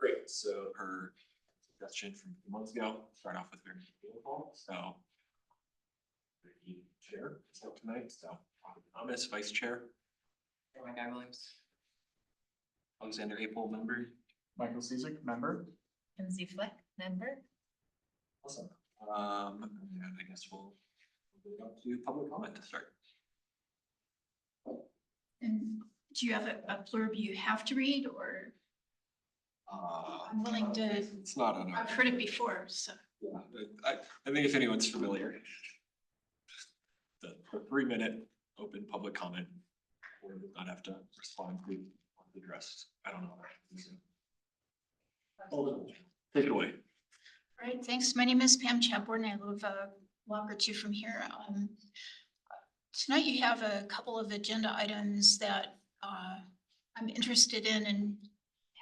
Great, so her suggestion from a few months ago, start off with very beautiful, so. The chair is up tonight, so Thomas, vice chair. Guy Williams. Alexander Apel, member. Michael Cizik, member. Lindsay Fleck, member. Awesome. And I guess we'll go to public comment to start. And do you have a blurb you have to read, or I'm willing to, It's not on our. I've heard it before, so. Yeah, I think if anyone's familiar. The 3-minute open public comment, or not have to respond to the address. I don't know. Take it away. All right, thanks. My name is Pam Chapborn. I live a block or two from here. Tonight you have a couple of agenda items that I'm interested in and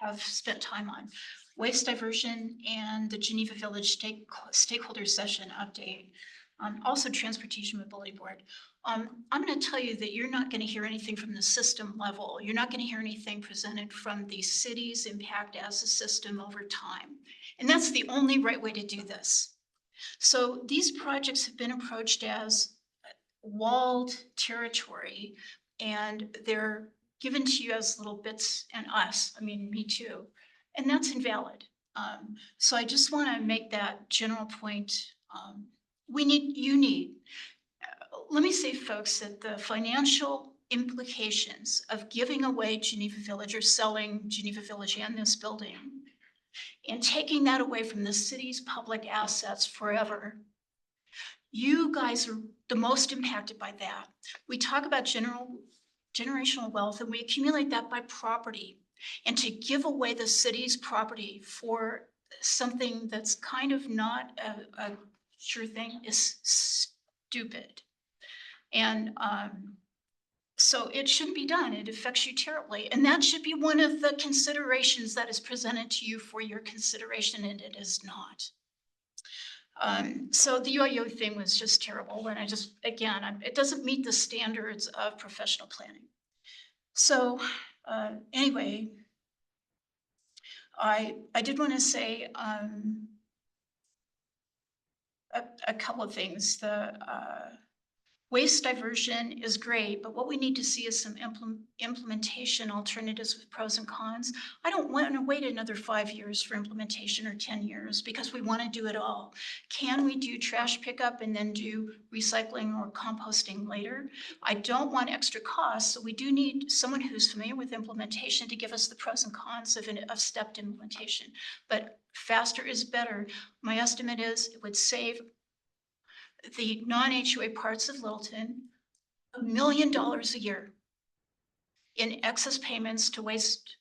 have spent time on. Waste diversion and the Geneva Village stakeholder session update. Also Transportation Mobility Board. I'm going to tell you that you're not going to hear anything from the system level. You're not going to hear anything presented from the city's impact as a system over time. And that's the only right way to do this. So these projects have been approached as walled territory, and they're given to you as little bits, and us, I mean, me too. And that's invalid. So I just want to make that general point. Let me say, folks, that the financial implications of giving away Geneva Village or selling Geneva Village and this building and taking that away from the city's public assets forever, you guys are the most impacted by that. We talk about generational wealth, and we accumulate that by property. And to give away the city's property for something that's kind of not a sure thing is stupid. And so it shouldn't be done. It affects you terribly. And that should be one of the considerations that is presented to you for your consideration, and it is not. So the UIO thing was just terrible. And it doesn't meet the standards of professional planning. So anyway, I did want to say a couple of things. The waste diversion is great, but what we need to see is some implementation alternatives with pros and cons. I don't want to wait another 5 years for implementation or 10 years because we want to do it all. Can we do trash pickup and then do recycling or composting later? I don't want extra costs, so we do need someone who's familiar with implementation to give us the pros and cons of stepped implementation. But faster is better. My estimate is it would save the non-HOA parts of Littleton $1 million a year in excess payments to waste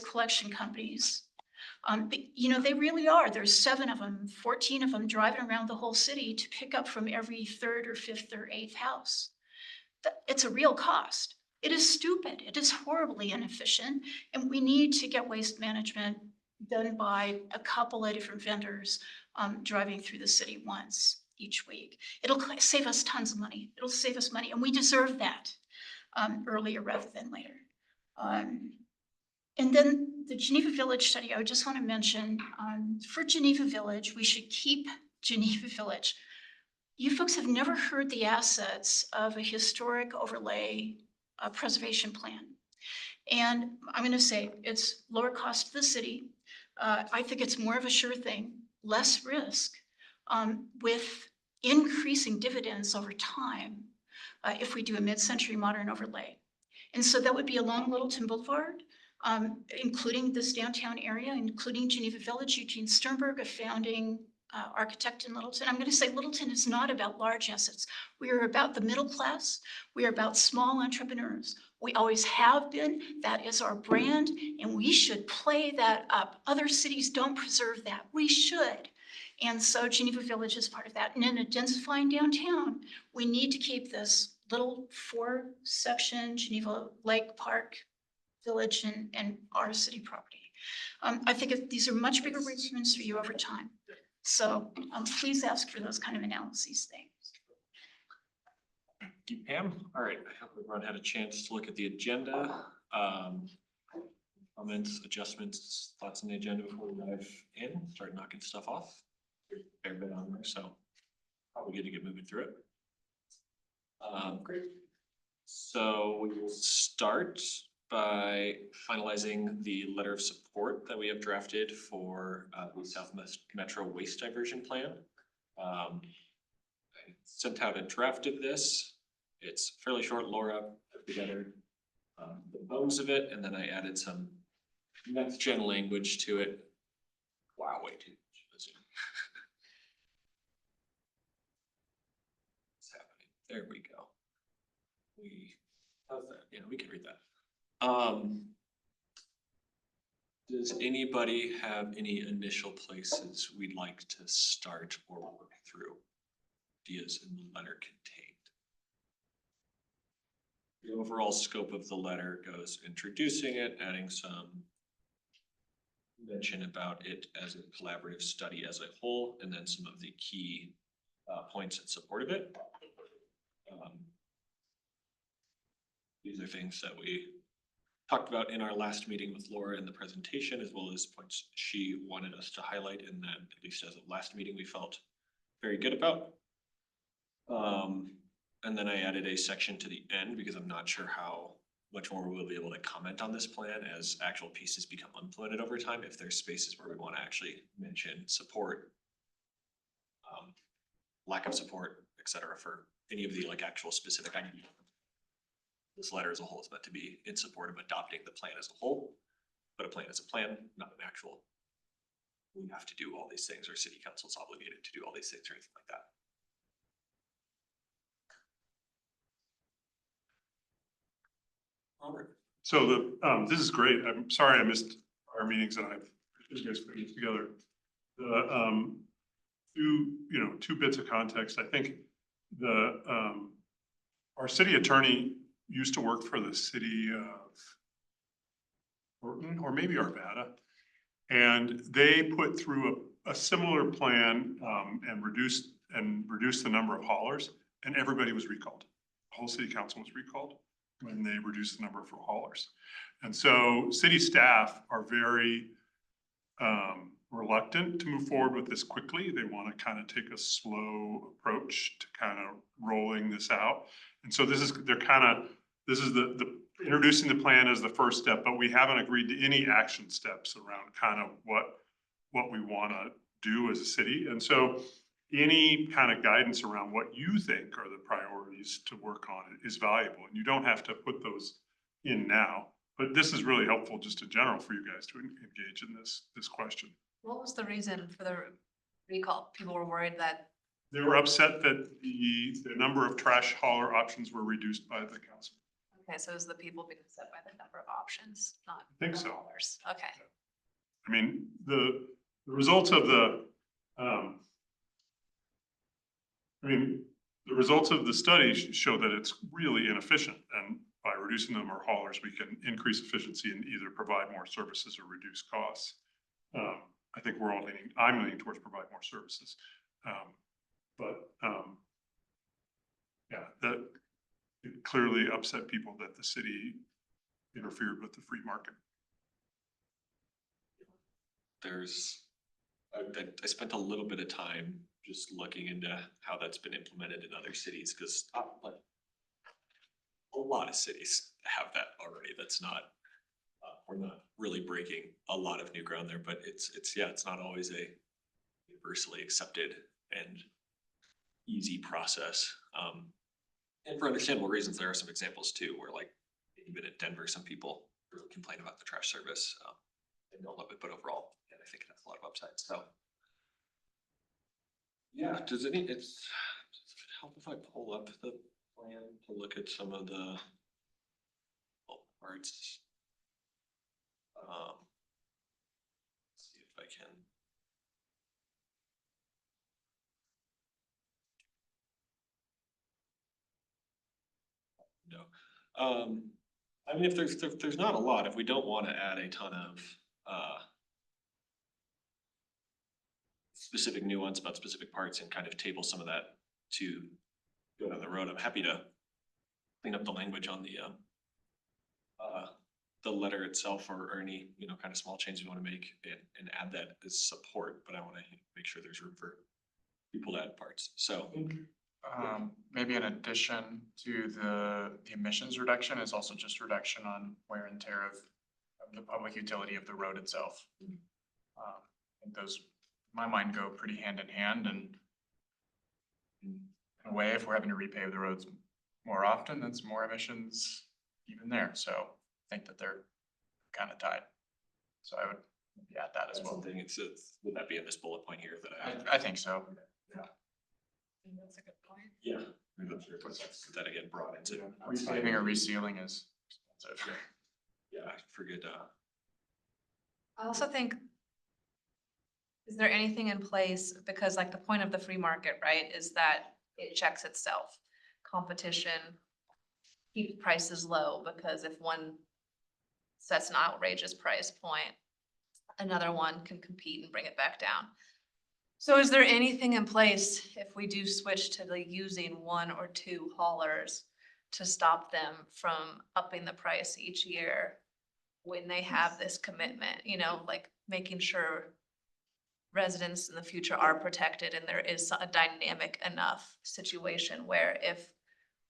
collection companies. They really are. There's 7 of them, 14 of them driving around the whole city to pick up from every 3rd or 5th or 8th house. It's a real cost. It is stupid. It is horribly inefficient. And we need to get waste management done by a couple of different vendors driving through the city once each week. It'll save us tons of money. It'll save us money, and we deserve that earlier rather than later. And then the Geneva Village study, I just want to mention, for Geneva Village, we should keep Geneva Village. You folks have never heard the assets of a historic overlay preservation plan. And I'm going to say it's lower cost to the city. I think it's more of a sure thing, less risk, with increasing dividends over time if we do a mid-century modern overlay. And so that would be along Littleton Boulevard, including this downtown area, including Geneva Village. Eugene Sternberg, a founding architect in Littleton. I'm going to say Littleton is not about large assets. We are about the middle class. We are about small entrepreneurs. We always have been. That is our brand, and we should play that up. Other cities don't preserve that. We should. And so Geneva Village is part of that. And in densifying downtown, we need to keep this little 4-section Geneva Lake Park Village and our city property. I think these are much bigger returns for you over time. So please ask for those kind of analyses. Thanks. Thank you, Pam. All right, I hope everyone had a chance to look at the agenda. comments, adjustments, thoughts on the agenda before we dive in, start knocking stuff off? Fair bit on there, so probably good to get moving through it. Great. So we will start by finalizing the letter of support that we have drafted for the South Metro Waste Diversion Plan. I sent out a draft of this. It's fairly short. Laura put together the bones of it, and then I added some next gen language to it. Wow, way too much. What's happening? There we go. How's that? Yeah, we can read that. Does anybody have any initial places we'd like to start or work through? Ideas in the letter contained. The overall scope of the letter goes introducing it, adding some mention about it as a collaborative study as a whole, and then some of the key points in support of it. These are things that we talked about in our last meeting with Laura in the presentation, as well as points she wanted us to highlight in that, at least as of last meeting, we felt very good about. And then I added a section to the end because I'm not sure how much more we'll be able to comment on this plan as actual pieces become implemented over time. If there's spaces where we want to actually mention support, lack of support, et cetera, for any of the like actual specific ideas. This letter as a whole is meant to be in support of adopting the plan as a whole, but a plan is a plan, not an actual. We have to do all these things, or city council is obligated to do all these things or anything like that. Robert. So this is great. I'm sorry I missed our meetings and I've, you guys put these together. The two bits of context. I think our city attorney used to work for the city of Horton or maybe Arvada. And they put through a similar plan and reduced the number of haulers, and everybody was recalled. The whole city council was recalled when they reduced the number for haulers. And so city staff are very reluctant to move forward with this quickly. They want to kind of take a slow approach to kind of rolling this out. And so this is the introducing the plan as the first step, but we haven't agreed to any action steps around kind of what we want to do as a city. And so any kind of guidance around what you think are the priorities to work on is valuable. And you don't have to put those in now, but this is really helpful just in general for you guys to engage in this question. What was the reason for the recall? People were worried that. They were upset that the number of trash hauler options were reduced by the council. Okay, so it was the people being upset by the number of options, not. I think so. Haulers. Okay. I mean, the results of the study show that it's really inefficient, and by reducing the number of haulers, we can increase efficiency and either provide more services or reduce costs. I think I'm leaning towards provide more services. That it clearly upset people that the city interfered with the free market. I spent a little bit of time just looking into how that's been implemented in other cities, because a lot of cities have that already. That's not, we're not really breaking a lot of new ground there, but it's not always a universally accepted and easy process. And for understandable reasons, there are some examples too, where like even in Denver, some people really complain about the trash service. They don't love it, but overall, yeah, I think it has a lot of upsides. So yeah, does it help if I pull up the plan to look at some of the parts? See if I can. No. I mean, if there's not a lot, if we don't want to add a ton of specific nuance about specific parts and kind of table some of that to go down the road, I'm happy to clean up the language on the the letter itself or any, kind of small changes we want to make and add that as support, but I want to make sure there's room for people to add parts. So, Maybe in addition to the emissions reduction is also just reduction on wear and tear of the public utility of the road itself. I think those, in my mind, go pretty hand in hand, and in a way, if we're having to repave the roads more often, that's more emissions even there. So I think that they're kind of tied. So I would maybe add that as that's well. something, would that be in this bullet point here that I think so. That's a good point. Yeah. Put that again brought into. Repaving or resealing is expensive. Yeah, I forget, I also think, is there anything in place, because like the point of the free market, right, is that it checks itself. Competition keeps prices low, because if one sets an outrageous price point, another one can compete and bring it back down. So is there anything in place if we do switch to like using one or two haulers to stop them from upping the price each year when they have this commitment, like making sure residents in the future are protected and there is a dynamic enough situation where if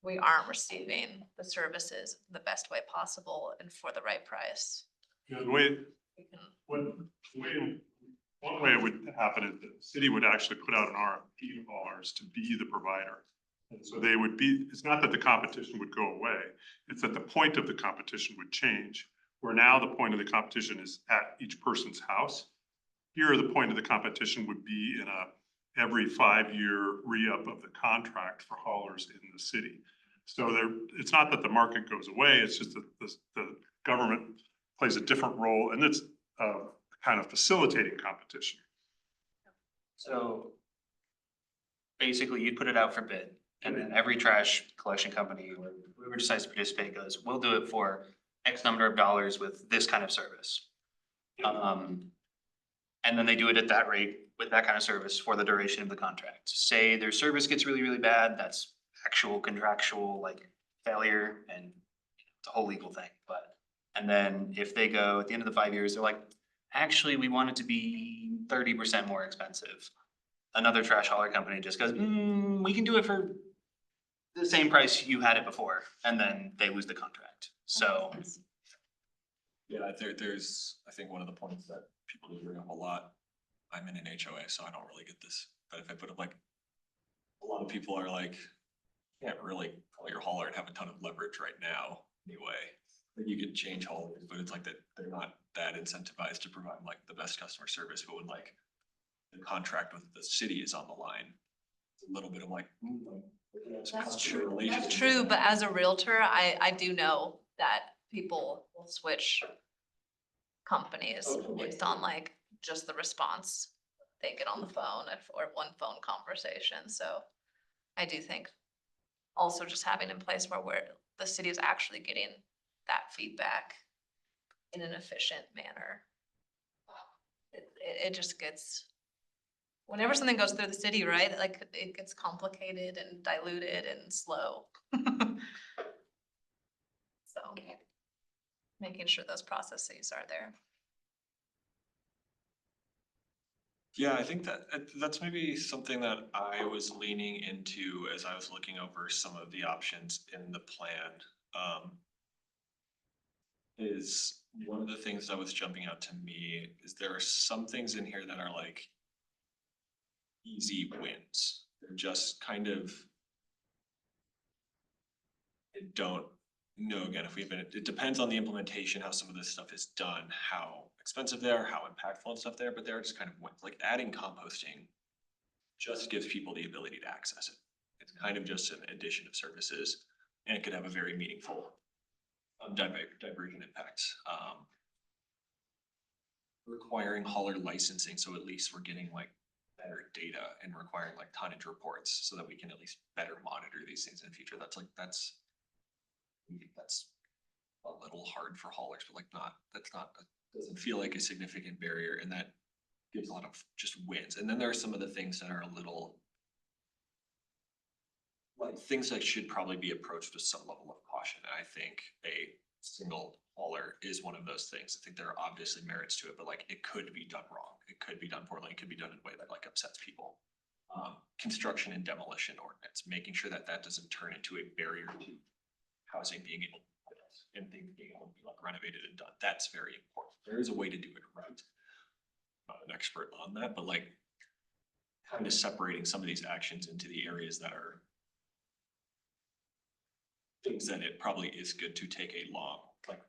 we aren't receiving the services the best way possible and for the right price, The way, we can. one way it would happen is the city would actually put out an RFP to haulers to be the provider. And so they would be, it's not that the competition would go away, it's that the point of the competition would change. Where now the point of the competition is at each person's house. Here, the point of the competition would be in every 5-year re-up of the contract for haulers in the city. So it's not that the market goes away, it's just that the government plays a different role, and it's kind of facilitating competition. So basically you'd put it out for bid, and then every trash collection company or whoever decides to participate goes, we'll do it for X number of dollars with this kind of service. And then they do it at that rate with that kind of service for the duration of the contract. Say their service gets really, really bad, that's actual contractual like failure, and it's a whole legal thing, but. And then if they go at the end of the 5 years, they're like, actually, we want it to be 30% more expensive. Another trash hauler company just goes, we can do it for the same price you had it before, and then they lose the contract. So yeah, there's, I think one of the points that people do bring up a lot, I'm in an HOA, so I don't really get this benefit, but like, a lot of people are like, can't really call your hauler and have a ton of leverage right now anyway. Like you could change haulers, but it's like that they're not that incentivized to provide like the best customer service, but when like the contract with the city is on the line, it's a little bit of like. That's true, but as a realtor, I do know that people will switch companies based on like just the response they get on the phone or one phone conversation, so I do think also just having in place where the city is actually getting that feedback in an efficient manner. It just gets, whenever something goes through the city, right, like it gets complicated and diluted and slow. So making sure those processes are there. Yeah, I think that's maybe something that I was leaning into as I was looking over some of the options in the plan. Is one of the things that was jumping out to me is there are some things in here that are like easy wins. They're just kind of, I don't know, again, if we've been, it depends on the implementation, how some of this stuff is done, how expensive they are, how impactful and stuff there, but they're just kind of wins. Like adding composting just gives people the ability to access it. It's kind of just an addition of services, and it could have a very meaningful divergent impacts. Requiring hauler licensing, so at least we're getting like better data and requiring like tonnage reports so that we can at least better monitor these things in the future. That's a little hard for haulers, but like doesn't feel like a significant barrier, and that gives a lot of just wins. And then there are some of the things that are a little like things that should probably be approached with some level of caution. And I think a single hauler is one of those things. I think there are obviously merits to it, but like it could be done wrong. It could be done poorly. It could be done in a way that like upsets people. Construction and demolition ordinance, making sure that that doesn't turn into a barrier to housing being able to and things being able to be like renovated and done. That's very important. There is a way to do it right. Not an expert on that, but like kind of separating some of these actions into the areas that are things that it probably is good to take a long, like,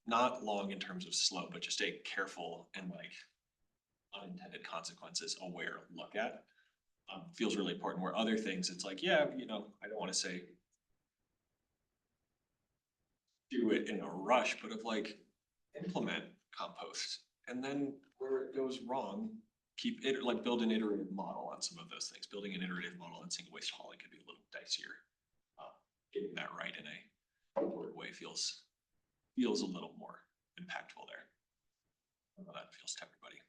not long in terms of slow, but just a careful and like unintended consequences aware look at. Feels really important, where other things, it's like, yeah, you know, I don't wanna say do it in a rush, but of like implement compost. And then where it goes wrong, keep it, like build an iterative model on some of those things. Building an iterative model on single waste hauling could be a little dicier. Getting that right in a way feels a little more impactful there. I don't know how that feels to everybody.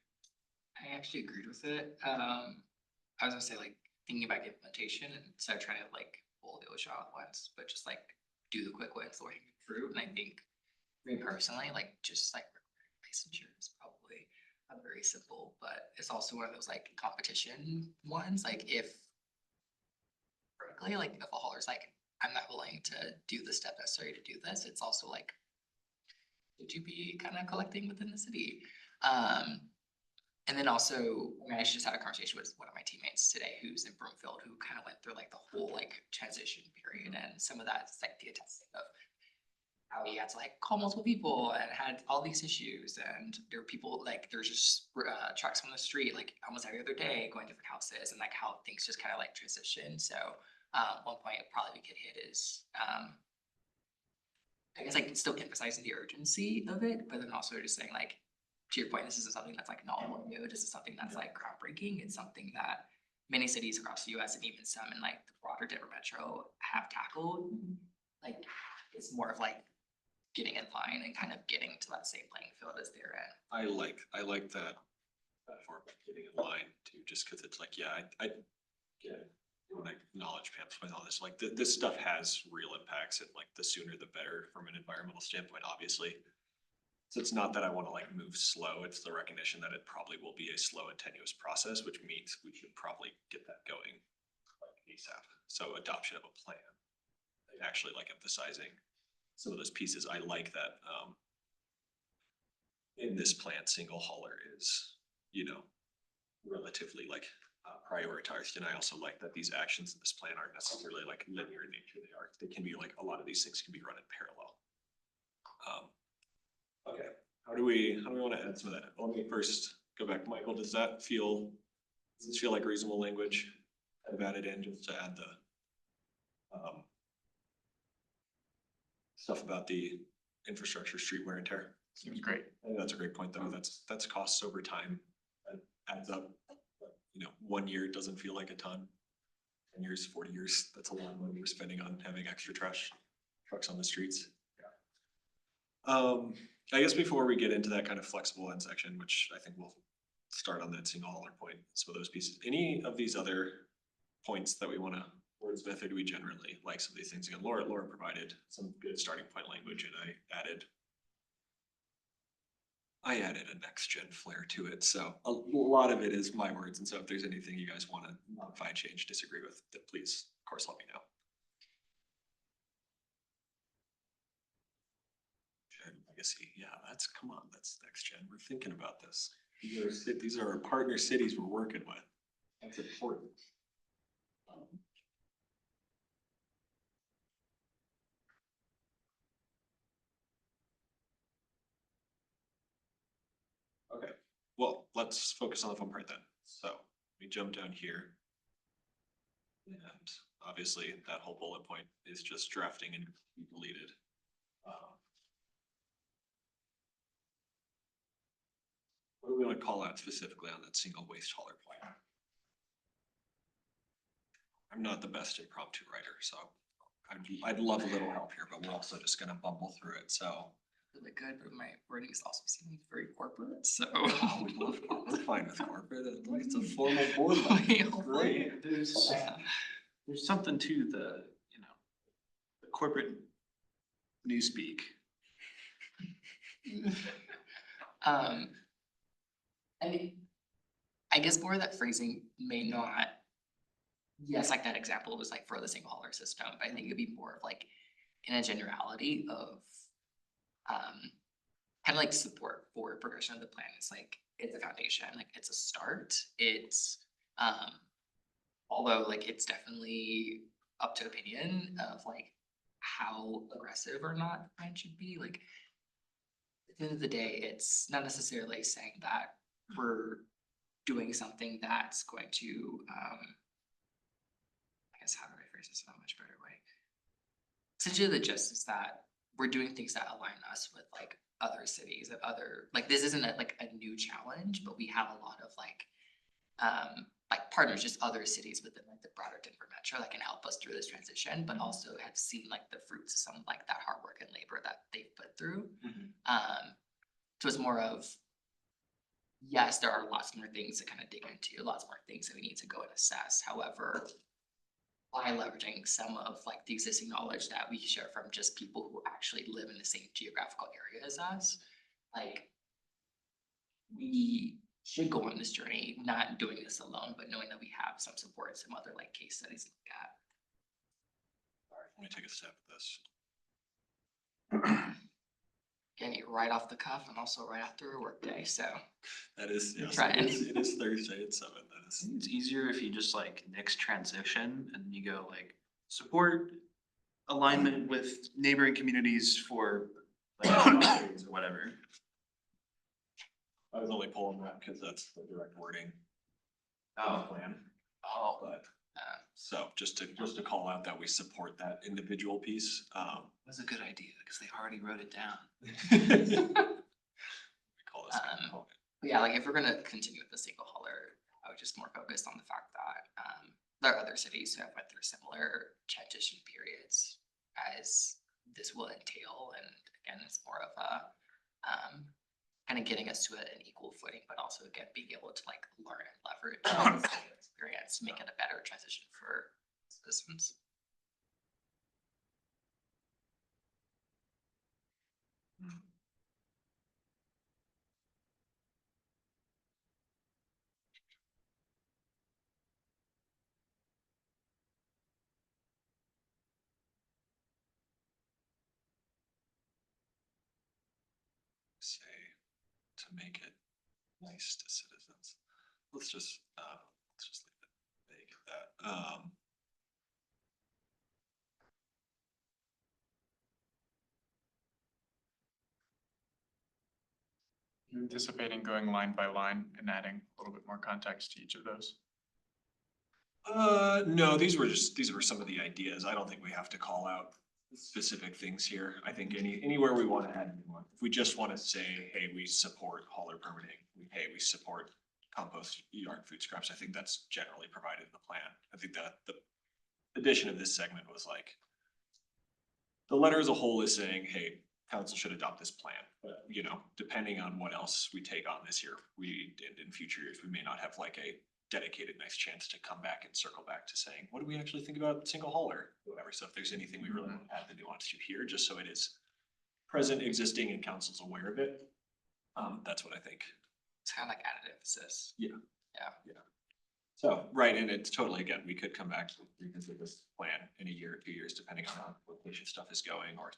I actually agreed with it. I was gonna say like thinking about implementation and instead of trying to like pull the ocean out at once, but just like do the quick wins, low hanging fruit. And I think for me personally, like just like licensure is probably a very simple, but it's also one of those like competition ones. Like if frankly, like if a hauler's like, I'm not willing to do the step necessary to do this, it's also like, should you be kind of collecting within the city? And then also, I mean, I just had a conversation with one of my teammates today who's in Broomfield, who kind of went through like the whole like transition period, and some of that's like the attesting of how he had to like call multiple people and had all these issues, and there were people like there's just trucks on the street like almost every other day going to different houses, and like how things just kind of like transition. So one point probably we could hit is I guess like still emphasizing the urgency of it, but then also just saying like, to your point, this isn't something that's like novel and new. This is something that's like groundbreaking. It's something that many cities across the US and even some in like the broader Denver metro have tackled. Like it's more of like getting in line and kind of getting to that same playing field as they're in. I like that metaphor of getting in line too, just cause it's like, yeah, I get it. When I acknowledge Pam's point on this, like this stuff has real impacts, and like the sooner the better from an environmental standpoint, obviously. So it's not that I wanna like move slow, it's the recognition that it probably will be a slow and tenuous process, which means we should probably get that going like ASAP. So adoption of a plan, actually like emphasizing some of those pieces. I like that, in this plan, single hauler is, you know, relatively like prioritized. And I also like that these actions in this plan aren't necessarily like linear in nature. They can be like, a lot of these things can be run in parallel. Okay, how do we wanna add some of that? Let me first go back. Michael, does this feel like reasonable language? I've added in just to add the stuff about the infrastructure, street wear and tear. Seems great. I think that's a great point, though. That's costs over time. That adds up. You know, 1 year doesn't feel like a ton. 10 years, 40 years, that's a lot of money we're spending on having extra trash trucks on the streets. I guess before we get into that kind of flexible end section, which I think we'll start on that single hauler point, some of those pieces. Any of these other points that we wanna wordsmith, or do we generally like some of these things? Again, Laura provided some good starting point language, and I added a next gen flair to it, so a lot of it is my words, and so if there's anything you guys wanna modify, change, disagree with, then please, of course, let me know. Legacy, yeah, come on, that's next gen, we're thinking about this. These are our partner cities we're working with. That's important. Okay, well, let's focus on the fun part then. So we jump down here. And obviously that whole bullet point is just drafting and be deleted. What do we want to call out specifically on that single waste hauler point? I'm not the best impromptu writer, so I'd love a little help here, but we're also just gonna bumble through it, so. Really good, but my wording is also seeming very corporate, so. Oh, we love corporate. We're fine with corporate, it's a formal board. Great. There's something to the corporate newspeak. I mean, I guess more of that phrasing may not. Yes, like that example was like for the single hauler system, but I think it'd be more of like in a generality of. Kind of like support for progression of the plan. It's like, it's a foundation, like it's a start, it's, although like it's definitely up to opinion of like how aggressive or not the plan should be, like. At the end of the day, it's not necessarily saying that we're doing something that's going to, I guess, how do I phrase this in a much better way? Essentially, the gist is that we're doing things that align us with like other cities and other, like, this isn't like a new challenge, but we have a lot of like partners, just other cities within like the broader Denver metro that can help us through this transition, but also have seen like the fruits of some of like that hard work and labor that they've put through. So it's more of, yes, there are lots more things to kind of dig into, lots more things that we need to go and assess. However, by leveraging some of like the existing knowledge that we share from just people who actually live in the same geographical area as us, like, we should go on this journey, not doing this alone, but knowing that we have some support, some other like case studies to look at. Alright, let me take a stab at this. Getting it right off the cuff and also right after a work day, so. That is, yes, Trying. it is Thursday at 7, that is. It's easier if you just like nix transition and you go like support alignment with neighboring communities for like boundaries or whatever. I was only pulling that because that's the direct wording of Oh. the plan, Oh. but, so just to call out that we support that individual piece, That's a good idea, because they already wrote it down. we call this a component. But yeah, like if we're gonna continue with the single hauler, I would just more focus on the fact that there are other cities who have went through similar transition periods as this will entail, and again, it's more of a kind of getting us to an equal footing, but also again, being able to like learn and leverage this experience, make it a better transition for citizens. Say, to make it nice to citizens. Let's just leave it vague at that. You're anticipating going line by line and adding a little bit more context to each of those. No, these were some of the ideas. I don't think we have to call out specific things here. I think anywhere we want to add, if we just want to say, hey, we support hauler permitting, hey, we support compost yard food scraps, I think that's generally provided in the plan. I think that the addition of this segment was like, the letter as a whole is saying, hey, council should adopt this plan, but you know, depending on what else we take on this year, in future years, we may not have like a dedicated nice chance to come back and circle back to saying, what do we actually think about single hauler, whatever. So if there's anything we really want to add the nuance to here, just so it is present, existing, and council's aware of it, that's what I think. It's kind of like added emphasis. So, right, and it's totally, again, we could come back to revisit this plan in a year or 2 years, depending on how location stuff is going, or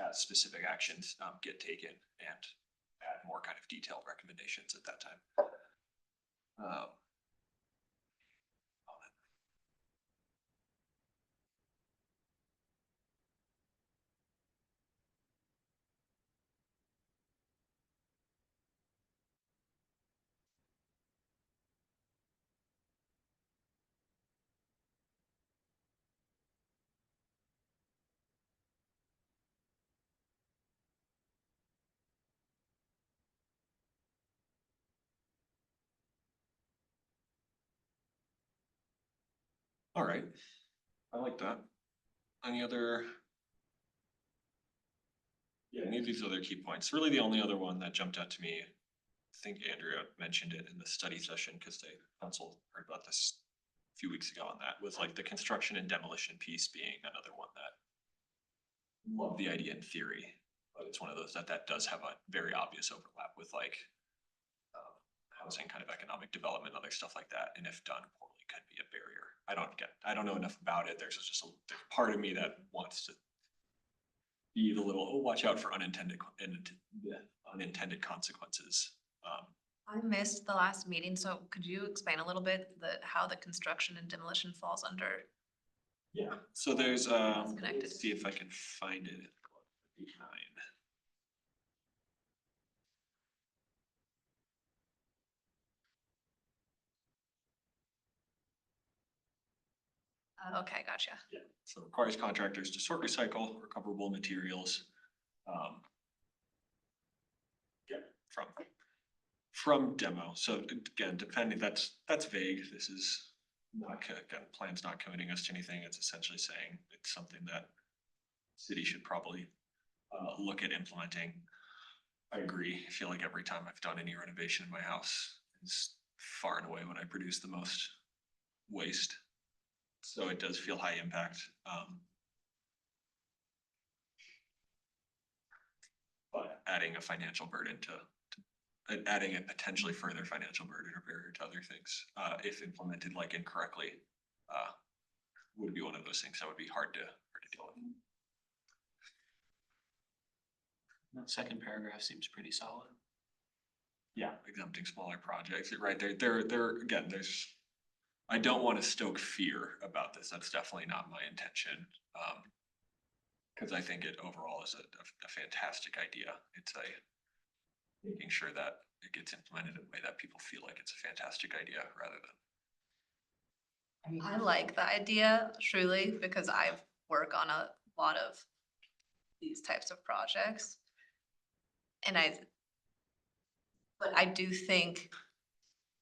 as specific actions get taken, and add more kind of detailed recommendations at that time. All right, I like that. Any other? Yeah, any of these other key points, really the only other one that jumped out to me, I think Andrea mentioned it in the study session, because the council heard about this a few weeks ago on that, was like the construction and demolition piece being another one that love the idea in theory, But it's one of those that does have a very obvious overlap with like housing, kind of economic development, other stuff like that, and if done poorly, could be a barrier. I don't know enough about it. There's just there's part of me that wants to be the little, oh, watch out for unintended consequences. I missed the last meeting, so could you explain a little bit how the construction and demolition falls under? Yeah. So there's, connected. let's see if I can find it. Behind. Okay, gotcha. Yeah, so requires contractors to sort, recycle recoverable materials. Yeah, from demo. So again, depending, that's vague. This is not, again, plan's not committing us to anything. It's essentially saying it's something that city should probably look at implementing. I agree. I feel like every time I've done any renovation in my house, it's far and away when I produce the most waste. So it does feel high impact. But adding a financial burden adding a potentially further financial burden or barrier to other things, if implemented like incorrectly, would be one of those things that would be hard to deal with. That second paragraph seems pretty solid. Yeah, exempting smaller projects, right, there, again, I don't want to stoke fear about this, that's definitely not my intention. Cause I think it overall is a fantastic idea, it's making sure that it gets implemented in a way that people feel like it's a fantastic idea rather than. I like the idea truly because I work on a lot of these types of projects. But I do think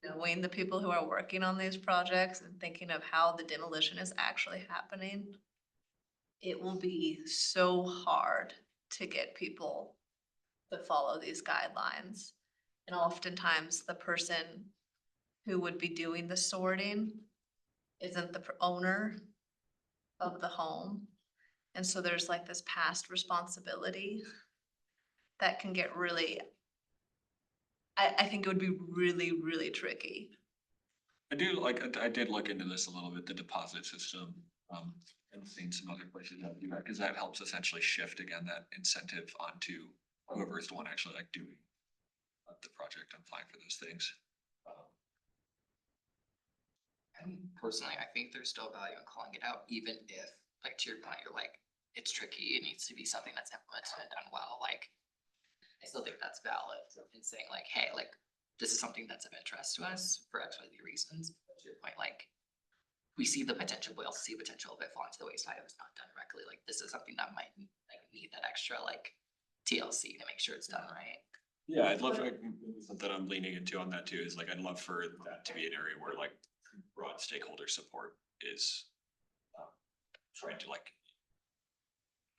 knowing the people who are working on these projects and thinking of how the demolition is actually happening, it will be so hard to get people to follow these guidelines. And oftentimes the person who would be doing the sorting isn't the owner of the home. And so there's like this past responsibility that can get really, I think it would be really, really tricky. I did look into this a little bit, the deposit system, and seen some other places that do that, cause that helps essentially shift again, that incentive onto whoever is the one actually like doing the project and applying for those things. And personally, I think there's still value in calling it out, even if, like, to your point, you're like, it's tricky, it needs to be something that's implemented and done well, like, I still think that's valid in saying like, hey, like, this is something that's of interest to us for X, Y, Z reasons. But to your point, like, we see the potential, we also see potential if it falls to the wayside, if it's not done correctly, like, this is something that might like need that extra like TLC to make sure it's done right. Yeah, I'd love, like, something I'm leaning into on that too, is like, I'd love for that to be an area where like broad stakeholder support is trying to like,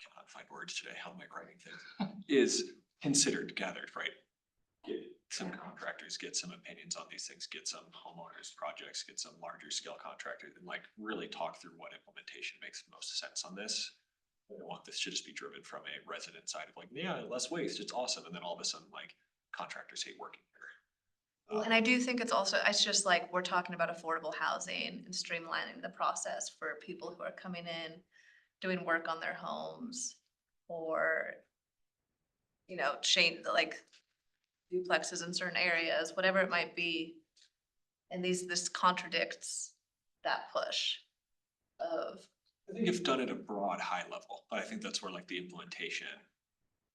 cannot find words today, how am I writing things, is considered, gathered, right? Get some contractors, get some opinions on these things, get some homeowners projects, get some larger scale contractors, and like really talk through what implementation makes most sense on this. I don't want this to just be driven from a resident side of like, yeah, less waste, it's awesome, and then all of a sudden like contractors hate working here. Well, and I do think it's just like, we're talking about affordable housing and streamlining the process for people who are coming in, doing work on their homes, or, change, like duplexes in certain areas, whatever it might be. And this contradicts that push of, I think if done at a broad, high level, but I think that's where like the implementation,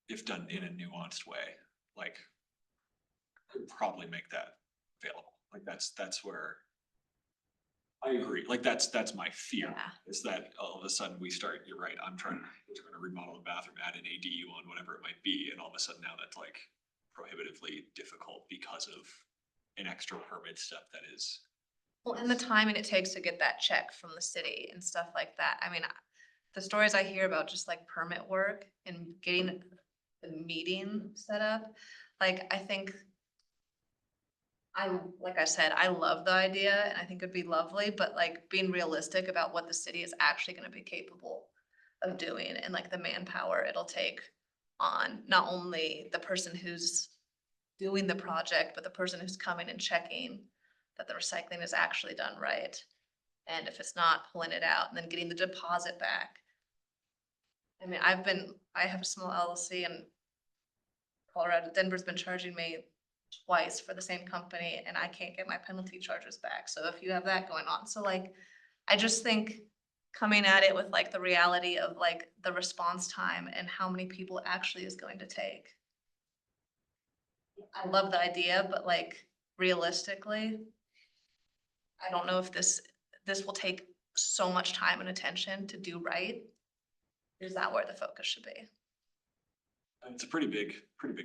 if done in a nuanced way, like could probably make that available. Like that's where I agree. Like that's my fear, yeah, is that all of a sudden we start, you're right, I'm trying to remodel the bathroom, add an ADU on whatever it might be, and all of a sudden now that's like prohibitively difficult because of an extra permit step that is. well, and the timing it takes to get that check from the city and stuff like that. I mean, the stories I hear about just like permit work and getting the meeting set up, like, I think like I said, I love the idea and I think it'd be lovely, but like being realistic about what the city is actually gonna be capable of doing and like the manpower it'll take on not only the person who's doing the project, but the person who's coming and checking that the recycling is actually done right. And if it's not, pulling it out and then getting the deposit back. I mean, I have a small LLC in Colorado. Denver's been charging me twice for the same company and I can't get my penalty charges back. So if you have that going on, so like, I just think coming at it with like the reality of like the response time and how many people it actually is going to take. I love the idea, but like realistically, I don't know if this will take so much time and attention to do right. Is that where the focus should be? It's a pretty big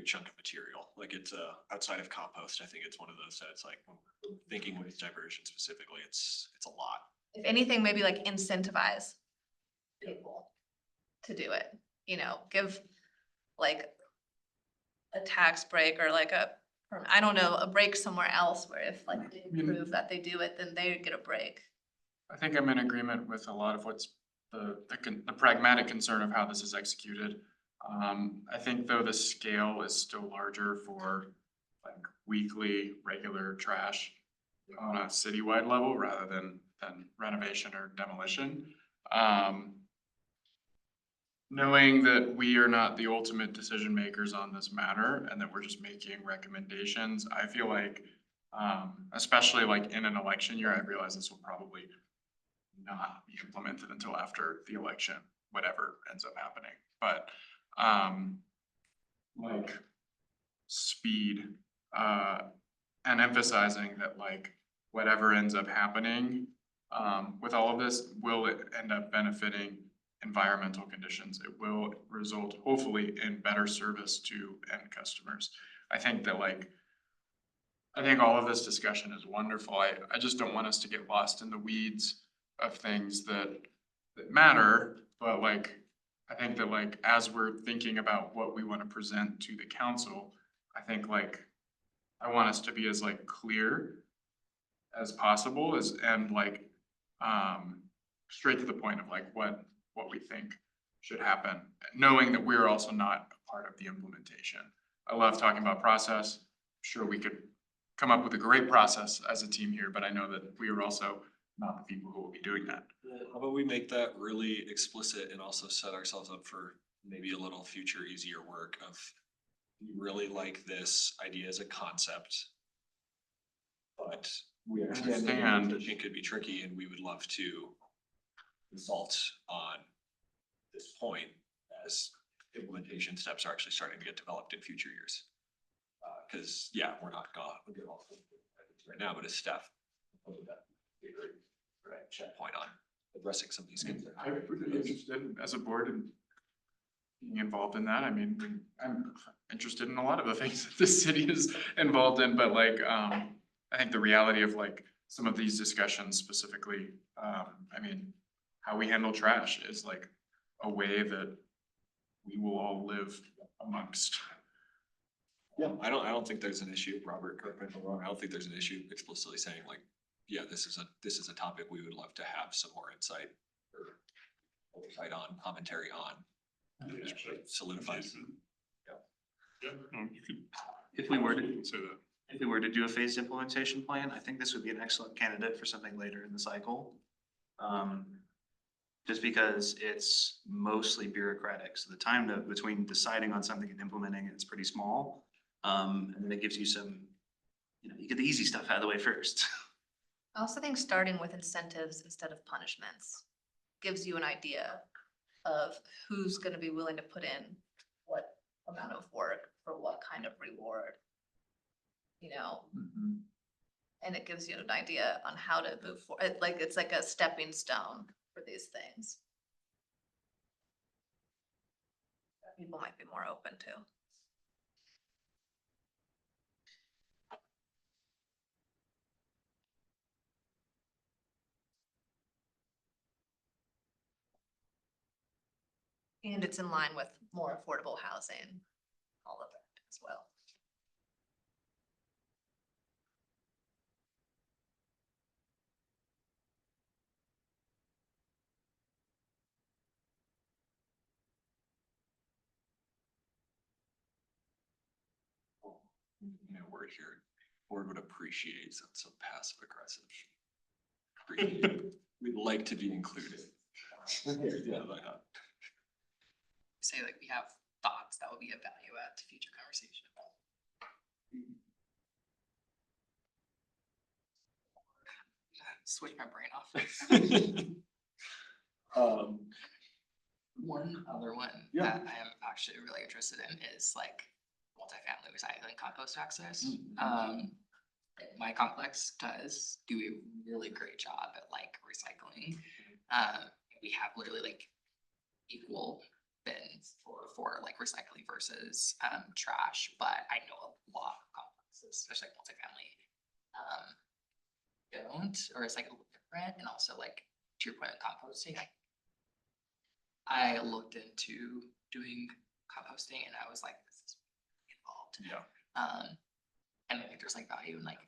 chunk of material. Like it's outside of compost, I think it's one of those that it's like, when we're thinking waste diversion specifically, it's a lot. If anything, maybe like incentivize people to do it, you know, give like a tax break or like I don't know, a break somewhere else where if like they prove that they do it, then they get a break. I think I'm in agreement with a lot of what's the pragmatic concern of how this is executed. I think though the scale is still larger for like weekly, regular trash on a citywide level rather than renovation or demolition. Knowing that we are not the ultimate decision makers on this matter and that we're just making recommendations, I feel like, especially like in an election year, I realize this will probably not be implemented until after the election, whatever ends up happening. But like speed and emphasizing that like whatever ends up happening with all of this will end up benefiting environmental conditions. It will result hopefully in better service to end customers. I think all of this discussion is wonderful. I just don't want us to get lost in the weeds of things that matter, but like, I think that like, as we're thinking about what we want to present to the council, I think like, I want us to be as like clear as possible and like, straight to the point of like what we think should happen, knowing that we're also not a part of the implementation. I love talking about process. I'm sure we could come up with a great process as a team here, but I know that we are also not the people who will be doing that. How about we make that really explicit and also set ourselves up for maybe a little future easier work of, we really like this idea as a concept. But we understand that implementation could be tricky and we would love to consult on this point as implementation steps are actually starting to get developed in future years. Cause yeah, we're not gonna get all of it right now, but as staff, hopefully that would be a great checkpoint on addressing some of these concerns. I would be interested as a board in being involved in that. I mean, I'm interested in a lot of the things that the city is involved in, but like, I think the reality of like some of these discussions specifically, I mean, how we handle trash is like a way that we will all live amongst. Yeah, I don't think there's an issue, Robert, correct me if I'm wrong, I don't think there's an issue explicitly saying like, yeah, this is a topic we would love to have some more insight or oversight on, commentary on. It actually solidifies. Yeah, no, you could. If we were to- you could say that. If we were to do a phased implementation plan, I think this would be an excellent candidate for something later in the cycle. Just because it's mostly bureaucratic, so the time between deciding on something and implementing it's pretty small. And then it gives you some, you get the easy stuff out of the way first. I also think starting with incentives instead of punishments gives you an idea of who's gonna be willing to put in what amount of work for what kind of reward. You know, and it gives you an idea on how to move forward, like, it's like a stepping stone for these things. That people might be more open to. And it's in line with more affordable housing, all of that as well. you know, word here, board would appreciate some passive aggressive. We'd like to be included. Yeah, Say like we have thoughts that would be of value add to future conversation. Switch my brain off. One other one Yeah. that I am actually really interested in is like multifamily recycling compost access. My complex does do a really great job at like recycling. We have literally like equal bins for like recycling versus trash, but I know a lot of complexes, especially like multifamily, don't, or it's like a little different, and also like to your point on composting, I looked into doing composting and I was like, this is involved. Yeah. And I think there's like value in like,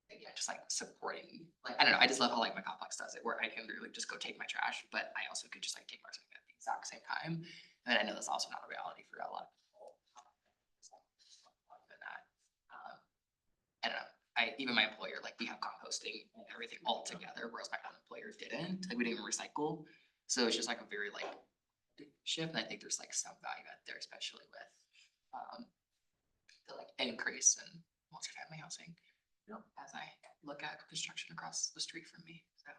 again, just like supporting, like, I don't know, I just love how like my complex does it, where I can literally just go take my trash, but I also could just like take my recycling at the exact same time. And I know that's also not a reality for a lot of people. Than that. I don't know, even my employer, like we have composting and everything all together, whereas my own employer didn't, like we didn't even recycle. So it's just like a very like big shift, and I think there's like some value out there, especially with the like increase in multifamily housing. Yep. As I look at construction across the street from me, so.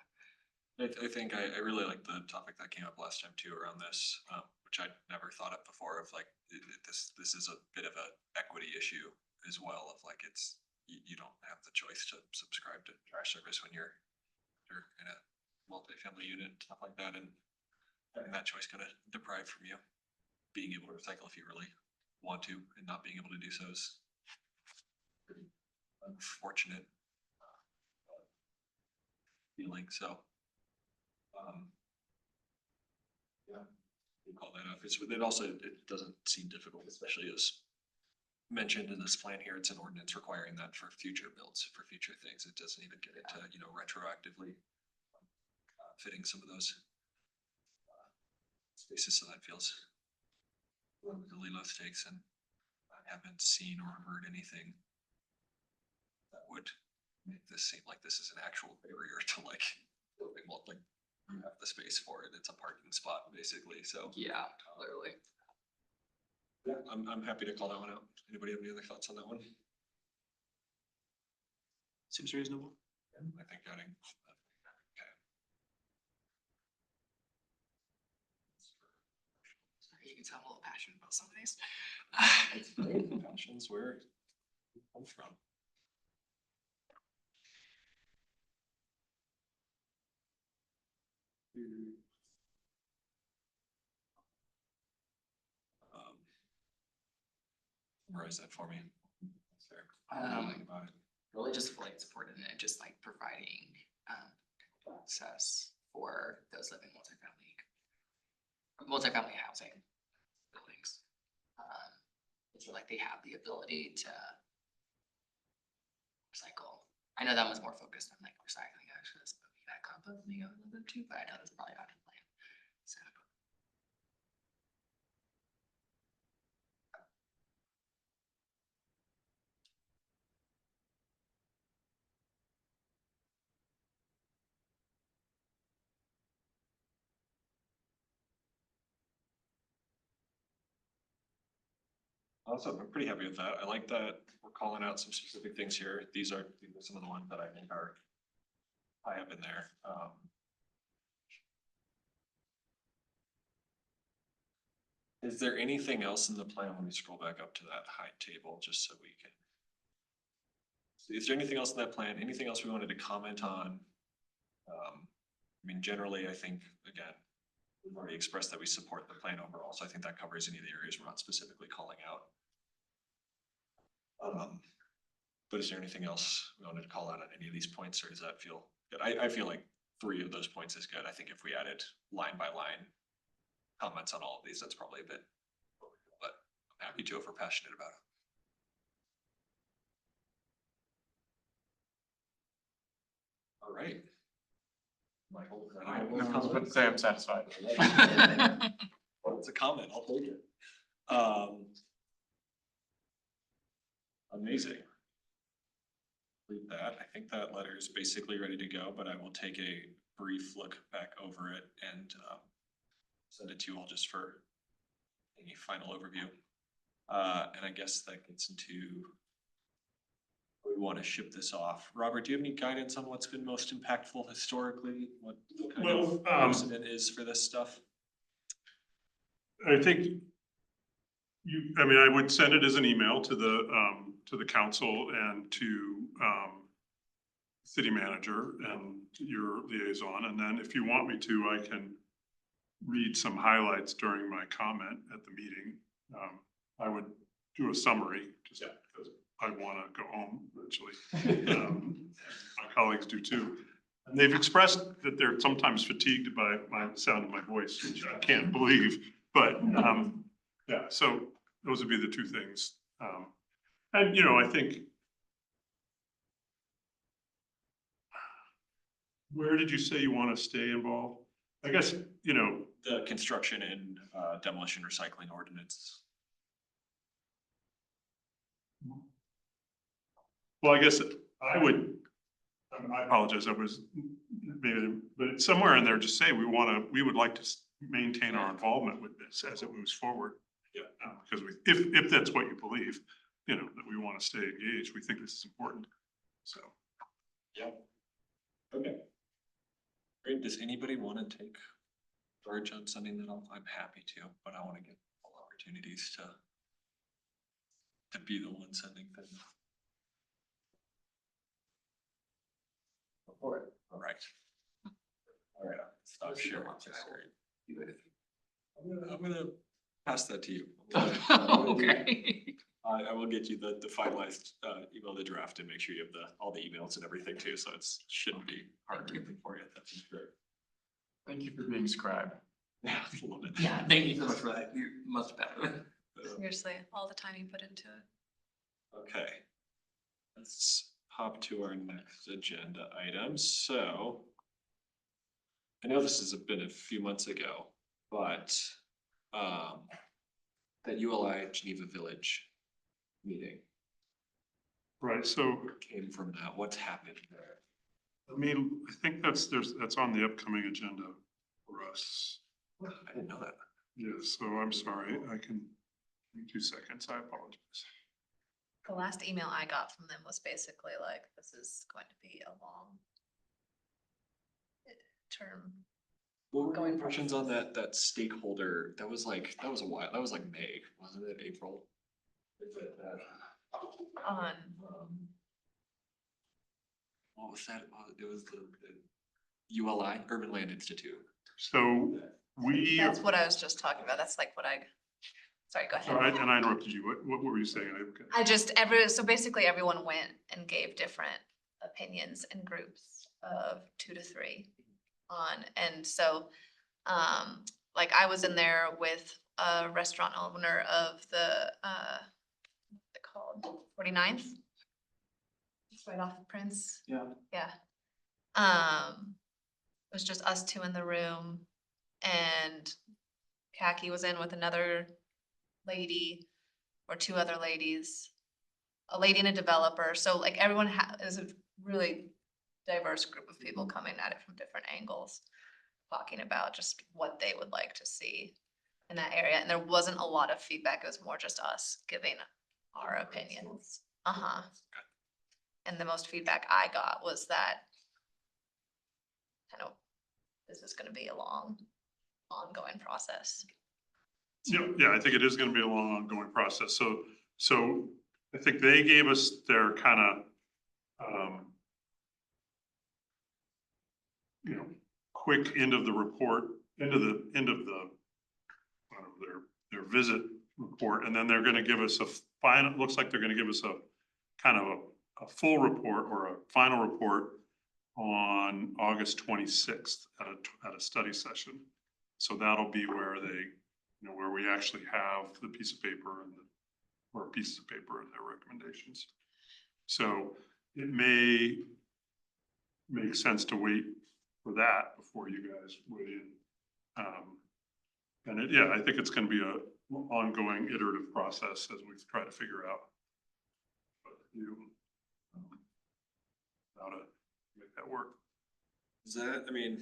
I think I really like the topic that came up last time too around this, which I'd never thought of before of like, this is a bit of a equity issue as well of like, it's, you don't have the choice to subscribe to trash service when you're in a multifamily unit, stuff like that, and having that choice kind of deprived from you being able to recycle if you really want to, and not being able to do so is pretty unfortunate feeling, so. Yeah, we'll call that out. It also, it doesn't seem difficult, especially as mentioned in this plan here, it's an ordinance requiring that for future builds, for future things. It doesn't even get into, you know, retroactively fitting some of those spaces, so that feels really low stakes, and I haven't seen or heard anything that would make this seem like this is an actual barrier to like building, like you have the space for it. It's a parking spot basically, so. Yeah, literally. Yeah, I'm happy to call that one out. Anybody have any other thoughts on that one? Seems reasonable. I think adding. Okay. Sorry, you can tell I'm a little passionate about some of these. It's great. Passions, where it comes from. Summarize that for me. Fair. About it. Really just fully supported in it, just like providing access for those living multifamily housing buildings. It's like they have the ability to recycle. I know that was more focused on like recycling access, but we got composting a little bit too, but I know that's probably not in plan. So. Awesome, I'm pretty happy with that. I like that we're calling out some specific things here. These are some of the ones that I think are high up in there. Is there anything else in the plan when we scroll back up to that high table, just so we can? Is there anything else in that plan? Anything else we wanted to comment on? I mean, generally, I think, again, we've already expressed that we support the plan overall, so I think that covers any of the areas we're not specifically calling out. But is there anything else we wanted to call out on any of these points, or does that feel good? I feel like 3 of those points is good. I think if we added line by line comments on all of these, that's probably a bit, but I'm happy to if we're passionate about it. All right. Michael, I was about to say I'm satisfied. Well, it's a comment, I'll take it. Amazing. Read that. I think that letter is basically ready to go, but I will take a brief look back over it and send it to you all just for a final overview. And I guess that gets into we want to ship this off. Robert, do you have any guidance on what's been most impactful historically? What kind of precedent is for this stuff? I think I mean, I would send it as an email to the council and to, city manager and your liaison. And then if you want me to, I can read some highlights during my comment at the meeting. I would do a summary just because I want to go home eventually. My colleagues do too. And they've expressed that they're sometimes fatigued by my sound of my voice, which I can't believe, but, yeah, so those would be the two things. And, you know, I think, where did you say you want to stay involved? I guess, you know, The construction and demolition recycling ordinance. well, I guess I would, I apologize, I was maybe, but somewhere in there, just say we would like to maintain our involvement with this as it moves forward. Yeah. Because if that's what you believe, you know, that we want to stay engaged, we think this is important, so. Yeah. Okay. Great. Does anybody want to take charge on sending that off? I'm happy to, but I want to get all opportunities to be the one sending things. All right. All right. All right. Stop sharing. I'm gonna pass that to you. Okay. I will get you the finalized email, the draft, and make sure you have all the emails and everything too, so it's shouldn't be hard or anything for you. That's great. Thank you for being scribe. Yeah, a little bit. Yeah, thank you so much for that. You're much better. Seriously, all the time you put into it. Okay. Let's hop to our next agenda item. So I know this has been a few months ago, but that ULI Geneva Village meeting Right, so, came from that. What's happened there? I mean, I think that's on the upcoming agenda for us. I didn't know that. Yeah, so I'm sorry, I can, give me 2 seconds, I apologize. The last email I got from them was basically like, this is going to be a long term. What were your Going impressions on process. that stakeholder? That was a while, that was like May, wasn't it? April? On, What was that? It was the ULI, Urban Land Institute. So we, that's what I was just talking about. That's like what sorry, go ahead. sorry, and I interrupted you, what were you saying? So basically everyone went and gave different opinions in groups of 2 to 3 on, and so, like I was in there with a restaurant owner of the, what's it called, 49th? It's right off of Prince. Yeah. Yeah. It was just us 2 in the room, and Khaki was in with another lady or 2 other ladies, a lady and a developer. So like everyone is a really diverse group of people coming at it from different angles, talking about just what they would like to see in that area. And there wasn't a lot of feedback. It was more just us giving our opinions. And the most feedback I got was that kind of, this is gonna be a long, ongoing process. Yeah, I think it is gonna be a long ongoing process, so I think they gave us their kind of, you know, quick end of the report, end of the, their visit report, and then they're gonna give us a final, looks like they're gonna give us a kind of a full report or a final report on August 26th at a study session. So that'll be where they, you know, where we actually have the piece of paper or pieces of paper and their recommendations. So it may make sense to wait for that before you guys weigh in. And yeah, I think it's gonna be a ongoing iterative process as we try to figure out do. How to make that work. Is that, I mean.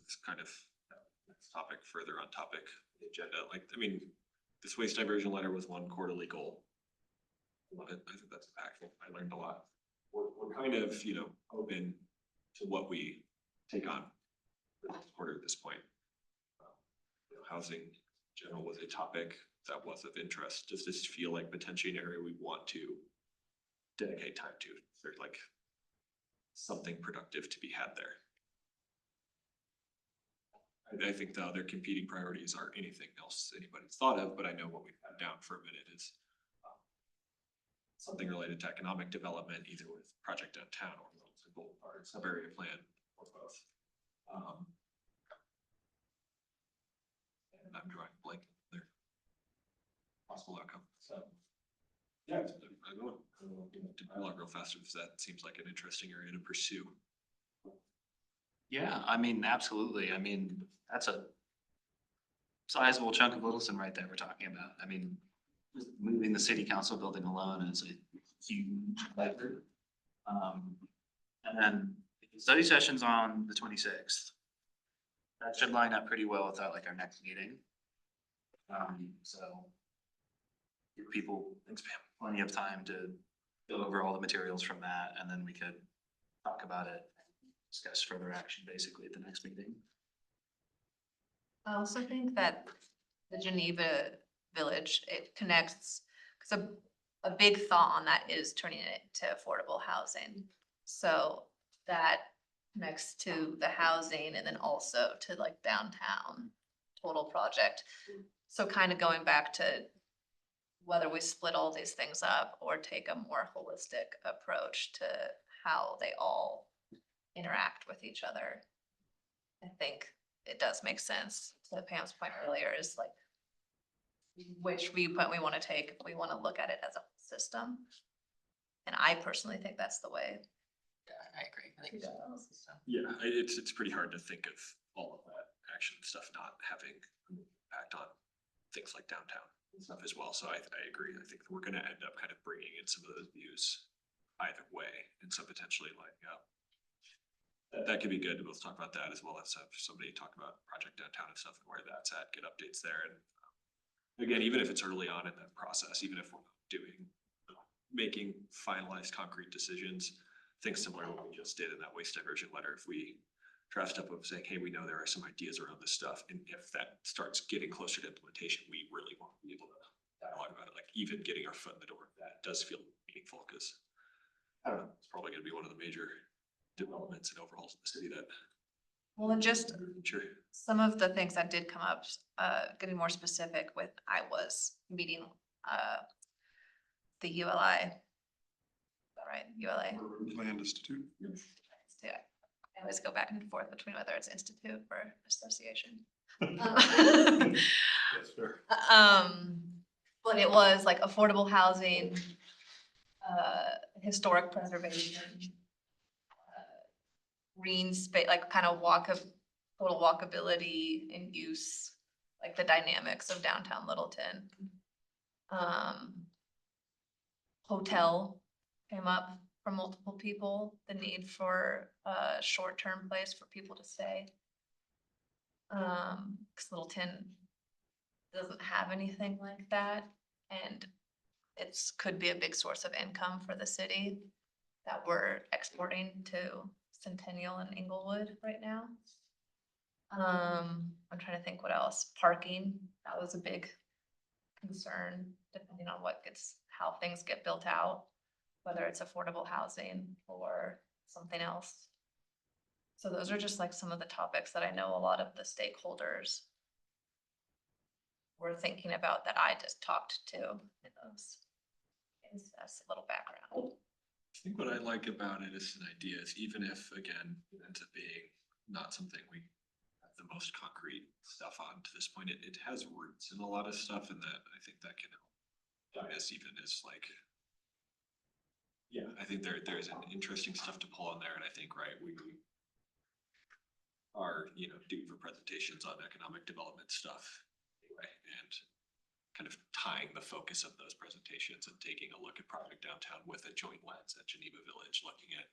It's kind of next topic, further on topic, the agenda, like, I mean, this waste diversion letter was one quarterly goal. Love it, I think that's impactful, I learned a lot. We're kind of, you know, open to what we take on for this quarter at this point. You know, housing in general was a topic that was of interest. Does this feel like potentially an area we want to dedicate time to? Is there like something productive to be had there? I think the other competing priorities aren't anything else anybody's thought of, but I know what we've had down for a minute is something related to economic development, either with Project Downtown or Gold Park, sub-area plan, or both. And I'm drawing a blank there. Possible outcome, so. Yeah, I don't know, to dialogue real fast, because that seems like an interesting area to pursue. Yeah, I mean, absolutely. I mean, that's a sizable chunk of Littleton right there we're talking about. I mean, moving the city council building alone is a huge effort. And then study sessions on the 26th. That should line up pretty well with like our next meeting. So give people plenty of time to go over all the materials from that, and then we could talk about it, discuss further action basically at the next meeting. I also think that the Geneva Village, it connects, because a big thought on that is turning it to affordable housing. So that connects to the housing and then also to like downtown total project. So kind of going back to whether we split all these things up or take a more holistic approach to how they all interact with each other. I think it does make sense, to Pam's point earlier, is like which viewpoint we want to take, if we want to look at it as a system. And I personally think that's the way. Yeah, I agree. I think to so. go. Yeah, it's pretty hard to think of all of that action stuff not having an impact on things like downtown and stuff as well. So I agree. I think we're gonna end up kind of bringing in some of those views either way, and so potentially lining up. That could be good. We'll talk about that as well as have somebody talk about Project Downtown and stuff and where that's at, get updates there. And again, even if it's early on in that process, even if we're not doing, making finalized concrete decisions, things similar to what we just did in that waste diversion letter, if we draft up of saying, hey, we know there are some ideas around this stuff, and if that starts getting closer to implementation, we really want to be able to dialogue about it, like even getting our foot in the door, that does feel meaningful, because I don't know, it's probably gonna be one of the major developments and overhauls in the city that. Well, and just Sure. some of the things that did come up, getting more specific with, I was meeting, the ULI. Right, ULA. Land Institute. Yeah, I always go back and forth between whether it's institute or association. That's fair. But it was like affordable housing, historic preservation, green space, like kind of total walkability and use, like the dynamics of downtown Littleton. Hotel came up from multiple people, the need for a short-term place for people to stay. Cause Littleton doesn't have anything like that, and could be a big source of income for the city that we're exporting to Centennial and Inglewood right now. I'm trying to think what else. Parking, that was a big concern, depending on how things get built out, whether it's affordable housing or something else. So those are just like some of the topics that I know a lot of the stakeholders were thinking about that I just talked to in those. That's a little background. I think what I like about it is an idea is even if, again, it ends up being not something we have the most concrete stuff on to this point, it has roots in a lot of stuff, and that I think that can help guide us even as like, yeah, I think there's an interesting stuff to pull on there, and I think, right, we are, due for presentations on economic development stuff anyway, and kind of tying the focus of those presentations and taking a look at Project Downtown with a joint lens at Geneva Village, looking at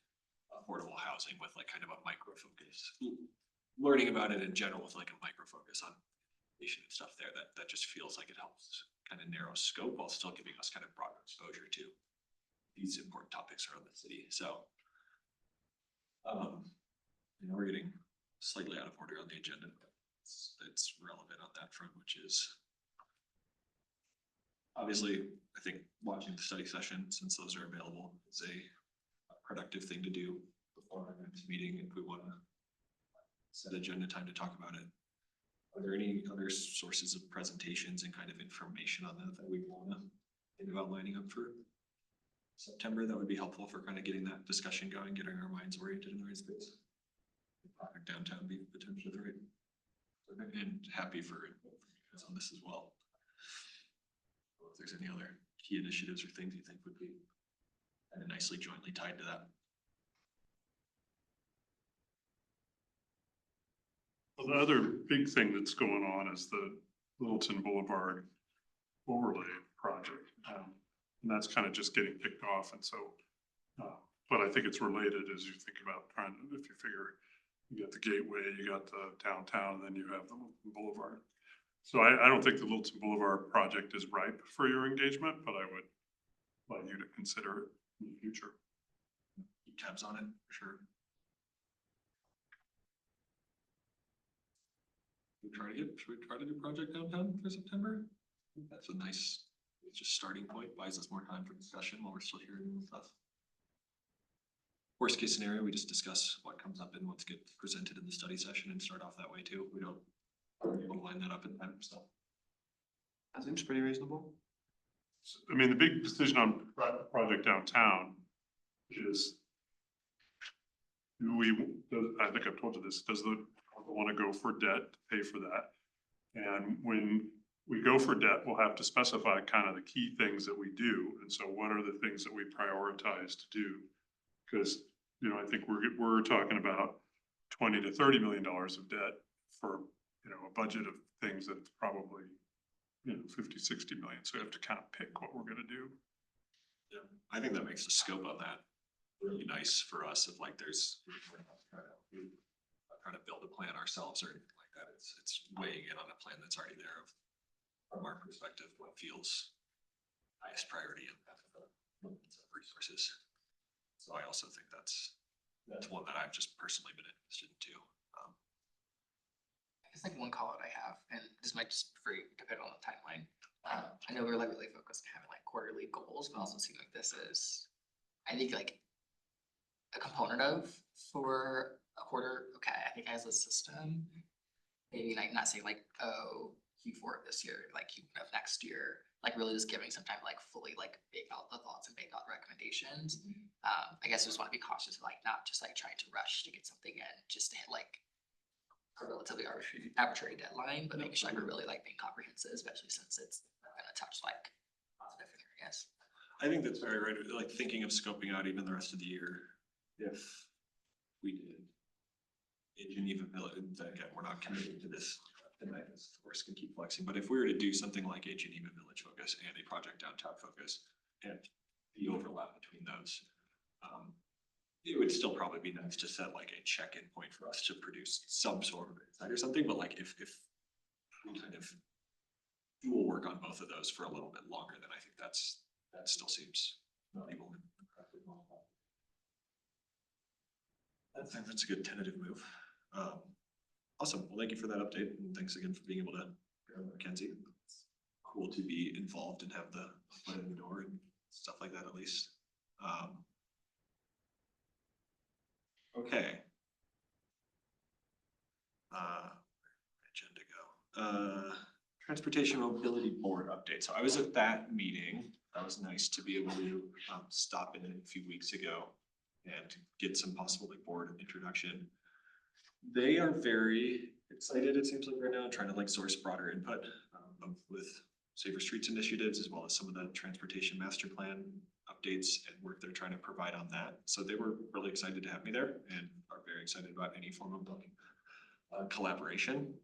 affordable housing with like kind of a micro focus. Learning about it in general with like a micro focus on and stuff there that just feels like it helps kind of narrow scope while still giving us kind of broader exposure to these important topics around the city. So you know, we're getting slightly out of order on the agenda, but it's relevant on that front, which is obviously, I think watching the study session, since those are available, is a productive thing to do before our next meeting if we want to set agenda time to talk about it. Are there any other sources of presentations and kind of information on that we want to think about lining up for September? That would be helpful for kind of getting that discussion going, getting our minds oriented in the right space. Project Downtown be potentially the right, and happy for input from you guys on this as well. If there's any other key initiatives or things you think would be kind of nicely jointly tied to that. Well, the other big thing that's going on is the Littleton Boulevard overlay project. And that's kind of just getting kicked off. And so, but I think it's related as you think about trying to, if you figure you got the Gateway, you got the downtown, and then you have the Littleton Boulevard. So I don't think the Littleton Boulevard project is ripe for your engagement, but I would like you to consider it in the future. Keep tabs on it, for sure. Should we try to do Project Downtown for September? I think that's a nice, it's just starting point, buys us more time for discussion while we're still hearing new stuff. Worst case scenario, we just discuss what comes up and what's get presented in the study session and start off that way too. We don't, we're able to line that up in time, so. That seems pretty reasonable. I mean, the big decision on Project Downtown is I think I've told you this, does the want to go for debt to pay for that? And when we go for debt, we'll have to specify kind of the key things that we do. And so what are the things that we prioritize to do? Because, you know, I think we're talking about $20 to $30 million of debt for, you know, a budget of things that's probably, you know, 50, 60 million. So we have to kind of pick what we're going to do. Yeah, I think that makes the scope on that really nice for us if like there's, we're not trying to build a plan ourselves or anything like that. It's weighing in on a plan that's already there of, from our perspective, what feels highest priority and resources. So I also think that's one that I've just personally been interested in too. I guess like one call out I have, and this might just depend on the timeline. I know we're like really focused on having like quarterly goals, but also seem like this is, I think like a component of for a quarter. Okay, I think as a system, maybe like not saying like, oh, Q4 of this year, like Q1 of next year, like really just giving some time to like fully like bake out the thoughts and bake out recommendations. I guess I just want to be cautious of like not just like trying to rush to get something in just to hit like a relatively arbitrary deadline, but making sure like we're really like being comprehensive, especially since it's gonna touch like lots of different areas. I think that's very right. Like thinking of scoping out even the rest of the year, if we did in Geneva Village, and again, we're not committed to this tonight, of course, can keep flexing, but if we were to do something like a Geneva Village focus and a Project Downtown focus and the overlap between those, it would still probably be nice to set like a check-in point for us to produce some sort of insight or something, but like if we kind of dual work on both of those for a little bit longer, then I think that still seems valuable. I think that's a good tentative move. Awesome. Well, thank you for that update and thanks again for being able to grab Mackenzie. It's cool to be involved and have the foot in the door and stuff like that at least. Okay. Agenda go. Transportation Mobility Board update. So I was at that meeting. That was nice to be able to stop in a few weeks ago and get some possible like board introduction. They are very excited, it seems like right now, trying to like source broader input with Safer Streets initiatives, as well as some of the transportation master plan updates and work they're trying to provide on that. So they were really excited to have me there and are very excited about any form of collaboration.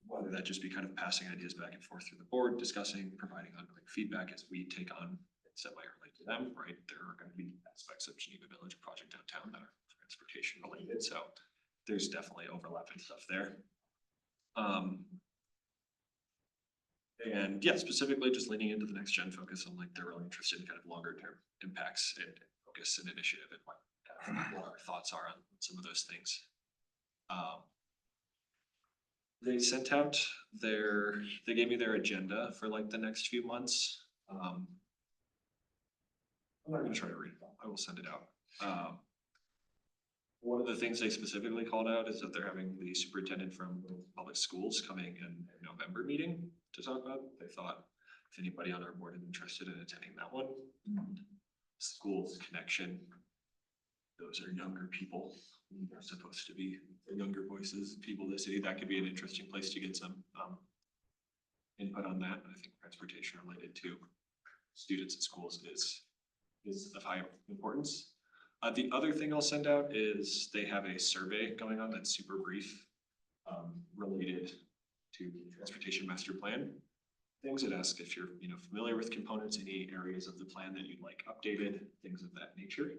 whether that just be kind of passing ideas back and forth through the board, discussing, providing ongoing feedback as we take on semi-relate to them, right? There are gonna be aspects of Geneva Village project downtown that are transportation related, so there's definitely overlap and stuff there. And yeah, specifically just leaning into the next gen focus on like they're really interested in kind of longer term impacts and focus and initiative and like kind of what our thoughts are on some of those things. They sent out they gave me their agenda for like the next few months. I'm not gonna try to read it all. I will send it out. One of the things they specifically called out is that they're having the superintendent from public schools coming in a November meeting to talk about. They thought if anybody on our board is interested in attending that one. Schools connection. Those are younger people. They're supposed to be the younger voices, people in the city. That could be an interesting place to get some input on that. And I think transportation related to students in schools is of high importance. The other thing I'll send out is they have a survey going on that's super brief, related to the transportation master plan. Things that ask if you're, familiar with components, any areas of the plan that you'd like updated, things of that nature.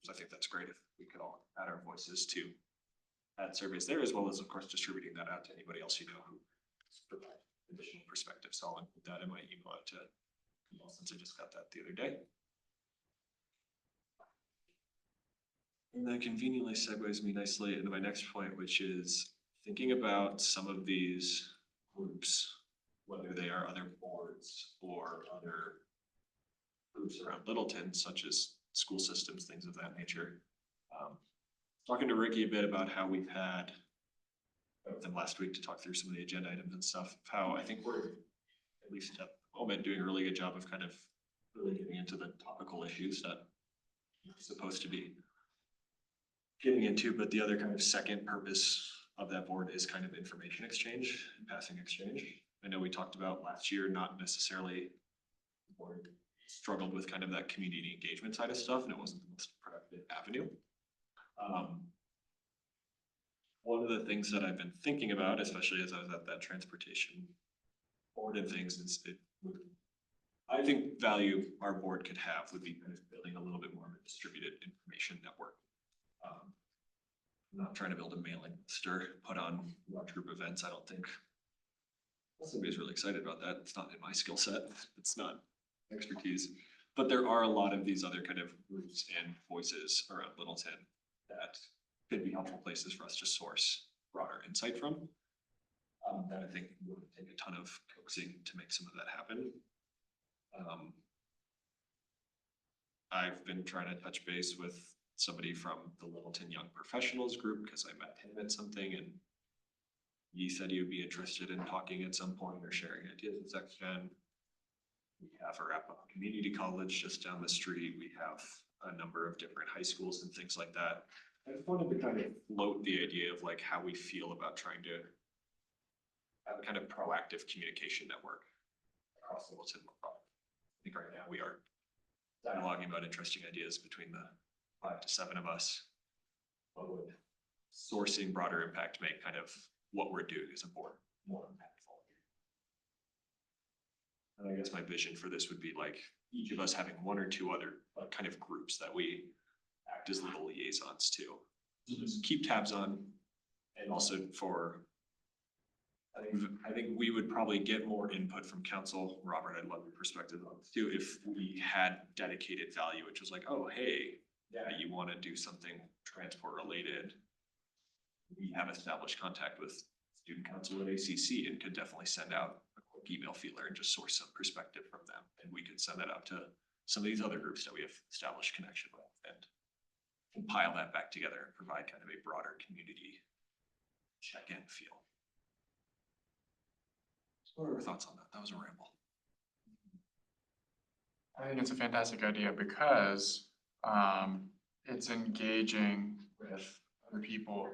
So I think that's great if we could all add our voices to add surveys there, as well as, of course, distributing that out to anybody else who provide additional perspectives. So I'll include that in my email out to you all, since I just got that the other day. And that conveniently segues me nicely into my next point, which is thinking about some of these groups, whether they are other boards or other groups around Littleton, such as school systems, things of that nature. Talking to Ricky a bit about how we've had them last week to talk through some of the agenda items and stuff, how I think we're, at least at the moment, doing a really good job of kind of really getting into the topical issues that we're supposed to be getting into, but the other kind of second purpose of that board is kind of information exchange and passing exchange. I know we talked about last year, not necessarily the board struggled with kind of that community engagement side of stuff, and it wasn't the most productive avenue. One of the things that I've been thinking about, especially as I was at that transportation board and things, is I think value our board could have would be kind of building a little bit more of a distributed information network. I'm not trying to build a mailing list or put on large group events. I don't think somebody's really excited about that. It's not in my skill set. It's not expertise. But there are a lot of these other kind of groups and voices around Littleton that could be helpful places for us to source broader insight from. That I think would take a ton of coaxing to make some of that happen. I've been trying to touch base with somebody from the Littleton Young Professionals group because I met him at something, and he said he would be interested in talking at some point or sharing ideas with XGen. We have a wrap-up community college just down the street. We have a number of different high schools and things like that. I just wanted to kind of float the idea of like how we feel about trying to have a kind of proactive communication network across Littleton. I think right now we are dialoguing about interesting ideas between the 5 to 7 of us. What would sourcing broader impact make kind of what we're doing as a board more impactful? And I guess my vision for this would be like each of us having 1 or 2 other kind of groups that we act as little liaisons to. So just keep tabs on, and also for, I think we would probably get more input from council. Robert, I'd love your perspective on this too, if we had dedicated value, which was like, oh, hey, yeah, you want to do something transport related. We have established contact with student council at ACC and could definitely send out a quick email feeler and just source some perspective from them. And we could send that out to some of these other groups that we have established connection with and compile that back together and provide kind of a broader community check-in feel. What are your thoughts on that? That was a ramble. I think it's a fantastic idea because it's engaging with other people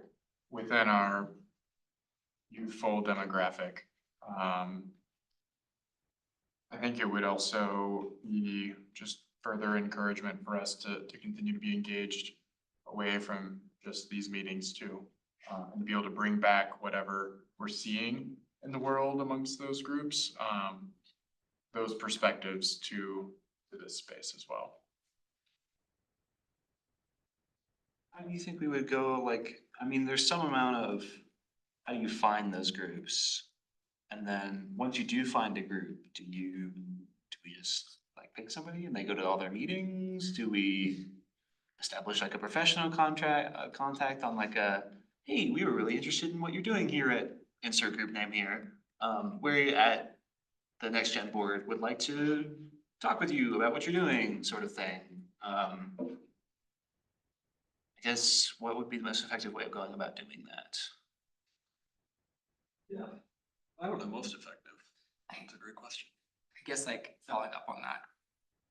within our youthful demographic. I think it would also be just further encouragement for us to continue to be engaged away from just these meetings too. And be able to bring back whatever we're seeing in the world amongst those groups, those perspectives to this space as well. How do you think we would go, like, I mean, there's some amount of, how do you find those groups? And then, once you do find a group, do we just like pick somebody and they go to all their meetings? Do we establish like a professional contact on like a, hey, we were really interested in what you're doing here at insert group name here. We're at the Next Gen board would like to talk with you about what you're doing, sort of thing. I guess what would be the most effective way of going about doing that? Yeah, I don't know, most effective. That's a great question. I guess like following up on that,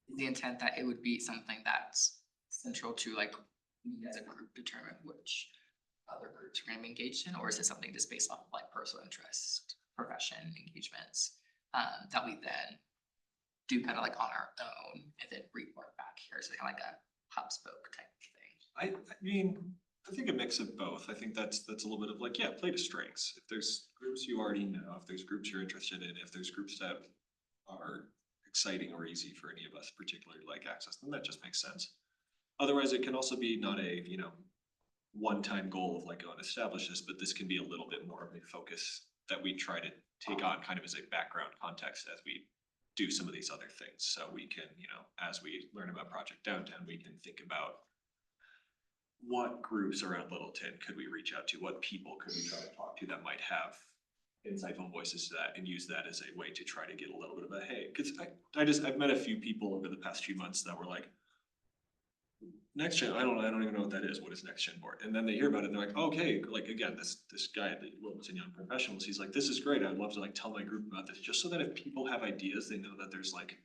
is the intent that it would be something that's central to like, we as a group determine which other groups we're gonna be engaged in, or is it something just based off of like personal interest, profession, engagements, that we then do kind of like on our own and then report back here, so kind of like a hub spoke type of thing? I mean, I think a mix of both. I think that's a little bit of like, yeah, play to strengths. If there's groups you already know, if there's groups you're interested in, if there's groups that are exciting or easy for any of us, particularly like access, then that just makes sense. Otherwise, it can also be not a, one-time goal of like, oh, establish this, but this can be a little bit more of a focus that we try to take on kind of as a background context as we do some of these other things. So we can, as we learn about Project Downtown, we can think about what groups around Littleton could we reach out to? What people could we try to talk to that might have insightful voices to that, and use that as a way to try to get a little bit of a, hey, cause I've met a few people over the past few months that were like, Next Gen, I don't even know what that is. What is Next Gen board? And then they hear about it and they're like, okay, like again, this guy at the Littleton Young Professionals, he's like, this is great. I'd love to like tell my group about this, just so that if people have ideas, they know that there's like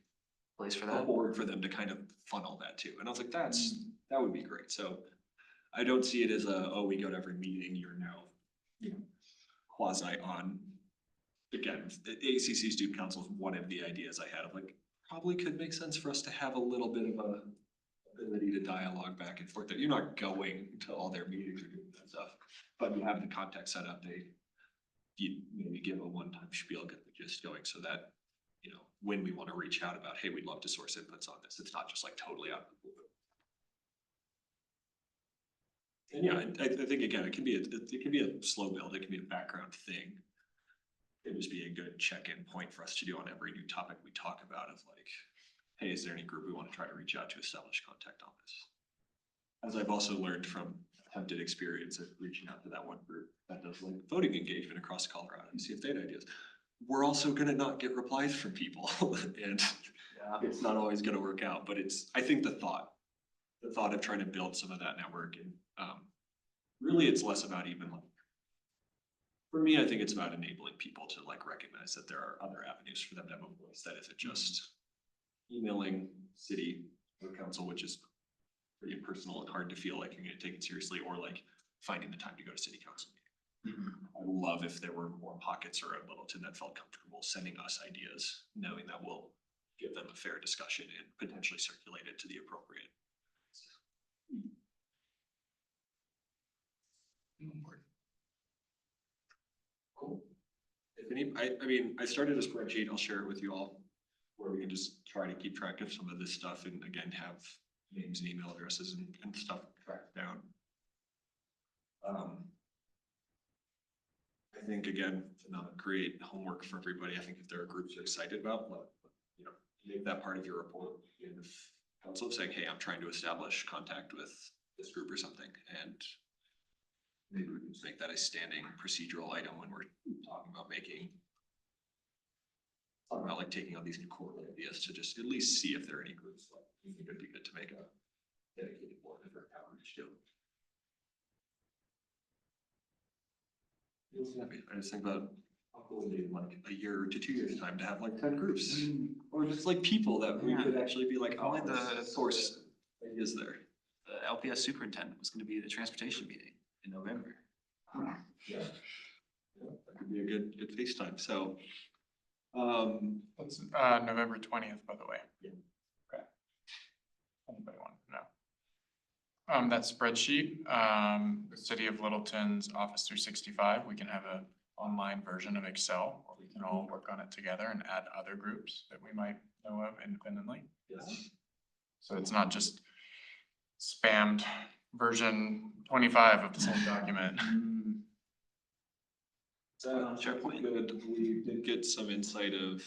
Place for a that? board for them to kind of funnel that to. And I was like, that would be great. So I don't see it as a, oh, we go to every meeting, you're now, quasi on. Again, the ACC Student Council is one of the ideas I had of like, probably could make sense for us to have a little bit of a ability to dialogue back and forth, that you're not going to all their meetings or doing that stuff, but you have the context set up, you maybe give a one-time spiel, get the gist going, so that, when we want to reach out about, hey, we'd love to source inputs on this, it's not just like totally out of the blue. And yeah, I think again, it can be a slow build, it can be a background thing. It would just be a good check-in point for us to do on every new topic we talk about, of like, hey, is there any group we want to try to reach out to establish contact on this? As I've also learned from attempted experience of reaching out to that one group that does like voting engagement across Colorado, and see if they had ideas. We're also gonna not get replies from people and it's not always gonna work out, but I think the thought of trying to build some of that network, and really it's less about even like, for me, I think it's about enabling people to like recognize that there are other avenues for them to have a voice that isn't just emailing city or council, which is pretty impersonal and hard to feel like you're gonna take it seriously, or like finding the time to go to city council meeting. I'd love if there were more pockets around Littleton that felt comfortable sending us ideas, knowing that we'll give them a fair discussion and potentially circulate it to the appropriate. Cool. If any, I mean, I started a spreadsheet, I'll share it with you all, where we can just try to keep track of some of this stuff, and again, have names and email addresses and stuff tracked down. I think again, to not create homework for everybody, I think if there are groups you're excited about, make that part of your report in council, saying, hey, I'm trying to establish contact with this group or something, and maybe we can just make that a standing procedural item when we're talking about like taking on these new core ideas, to just at least see if there are any groups like you think it'd be good to make a dedicated board for outreach to. I just think about in like a year to 2 years time to have like 10 groups, or just like people that we could actually be like, oh, the source is there. The LPS superintendent was gonna be at a transportation meeting in November. Yeah. That could be a good FaceTime, so. That's November 20th, by the way. Yeah. Okay. Anybody want to know? That spreadsheet, the City of Littleton's Office 365, we can have a online version of Excel where we can all work on it together and add other groups that we might know of independently. Yes. So it's not just spammed version 25 of the same document. SharePoint, good, we did get some insight of,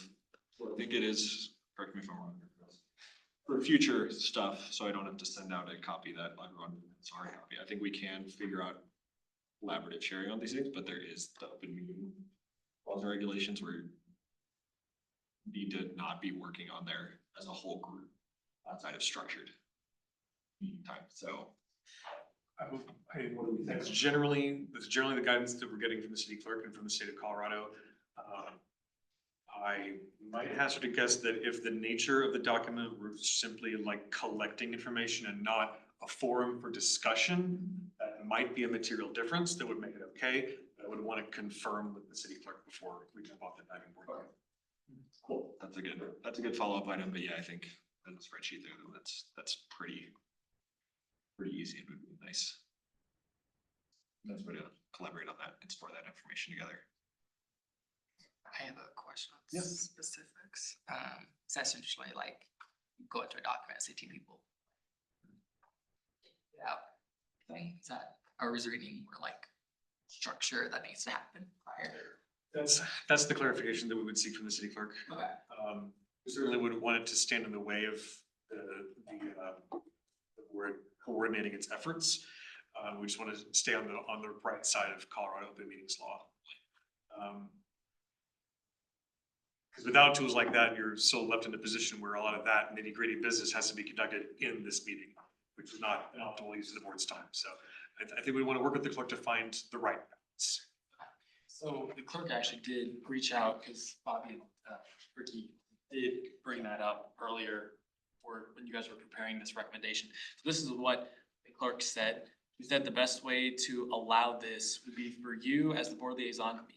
well, I think it is, correct me if I'm wrong. For future stuff, so I don't have to send out a copy that everyone, sorry, copy, I think we can figure out collaborative sharing on these things, but there is the open meeting laws and regulations where you need to not be working on there as a whole group outside of structured meeting time, so. That's generally the guidance that we're getting from the city clerk and from the state of Colorado. I might hazard a guess that if the nature of the document were simply like collecting information and not a forum for discussion, that might be a material difference that would make it okay. But I would want to confirm with the city clerk before we jump off the diving board. Cool, that's a good follow-up item, but yeah, I think in the spreadsheet there, though, that's pretty easy and would be nice. Nice way to collaborate on that and store that information together. I have a question on Yeah. specifics. It's essentially like go into a document, say two people. Yeah. Thing, is that, or is there any more like structure that needs to happen prior? That's the clarification that we would seek from the city clerk. Okay. We certainly wouldn't want it to stand in the way of the board coordinating its efforts. We just want to stay on the right side of Colorado open meetings law. Because without tools like that, you're still left in a position where a lot of that nitty gritty business has to be conducted in this meeting, which is not an optimal use of the board's time. So I think we want to work with the clerk to find the right balance. So the clerk actually did reach out, because Bobby and Ricky did bring that up earlier for when you guys were preparing this recommendation. So this is what the clerk said. He said the best way to allow this would be for you as the board liaison, me,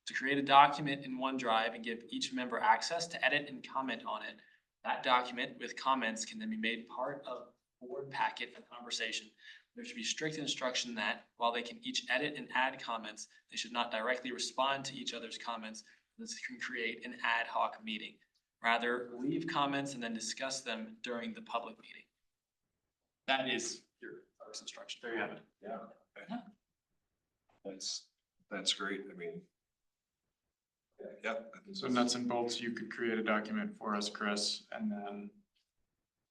to create a document in OneDrive and give each member access to edit and comment on it. That document with comments can then be made part of board packet and conversation. There should be strict instruction that while they can each edit and add comments, they should not directly respond to each other's comments. This can create an ad hoc meeting. Rather, leave comments and then discuss them during the public meeting. That is your first instruction. There you have it. Yeah. Okay. That's great, I mean. Yeah. I think So nuts and bolts, you could create a document for us, Chris, and then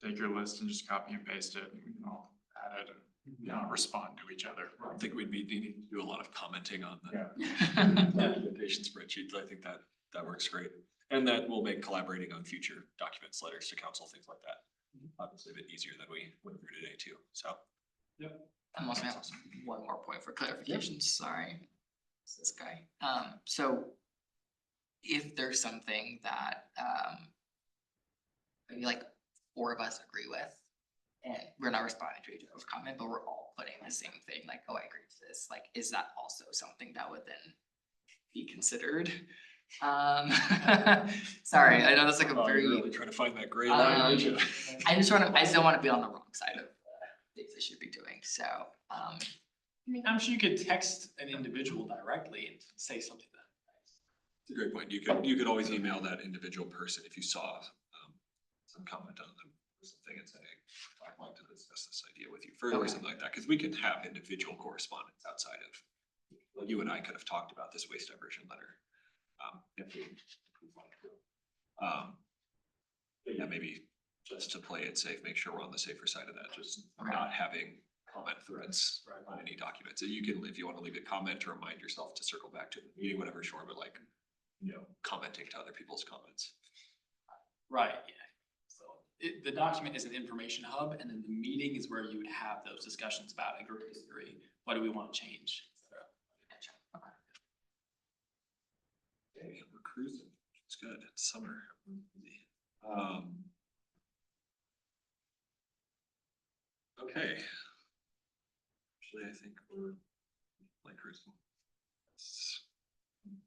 take your list and just copy and paste it, and we can all add it and not respond to each other. I think we'd be needing to do a lot of commenting on the Yeah. documentation spreadsheets. I think that works great. And that will make collaborating on future documents, letters to council, things like that. Obviously a bit easier than we went through today too, so. I'm also have one more point for clarification, sorry. It's this guy. So if there's something that, maybe like 4 of us agree with, and we're not responding to each other's comment, but we're all putting the same thing, like, oh, I agree with this, like, is that also something that would then be considered? Sorry, I know that's like a Oh, very, you're really trying to find that gray line, aren't you? I just don't wanna be on the wrong side of things I should be doing, so, I mean, I'm sure you could text an individual directly and say something that. It's a great point. You could always email that individual person if you saw some comment on them or something and say, I'd like to discuss this idea with you further or Okay. something like that, because we could have individual correspondence outside of, well, you and I could have talked about this waste diversion letter. If we wanted to. But yeah, maybe just to play it safe, make sure we're on the safer side of that, just Okay. not having comment threads on any documents. So you can, if you want to leave a comment to remind yourself to circle back to the meeting, whatever, sure, but like, commenting to other people's comments. Right, yeah. So the document is an information hub, and then the meeting is where you would have those discussions about agree, disagree, what do we want to change, et cetera. Okay, we're cruising. It's good. It's summer. Okay. Actually, I think we're like cruising.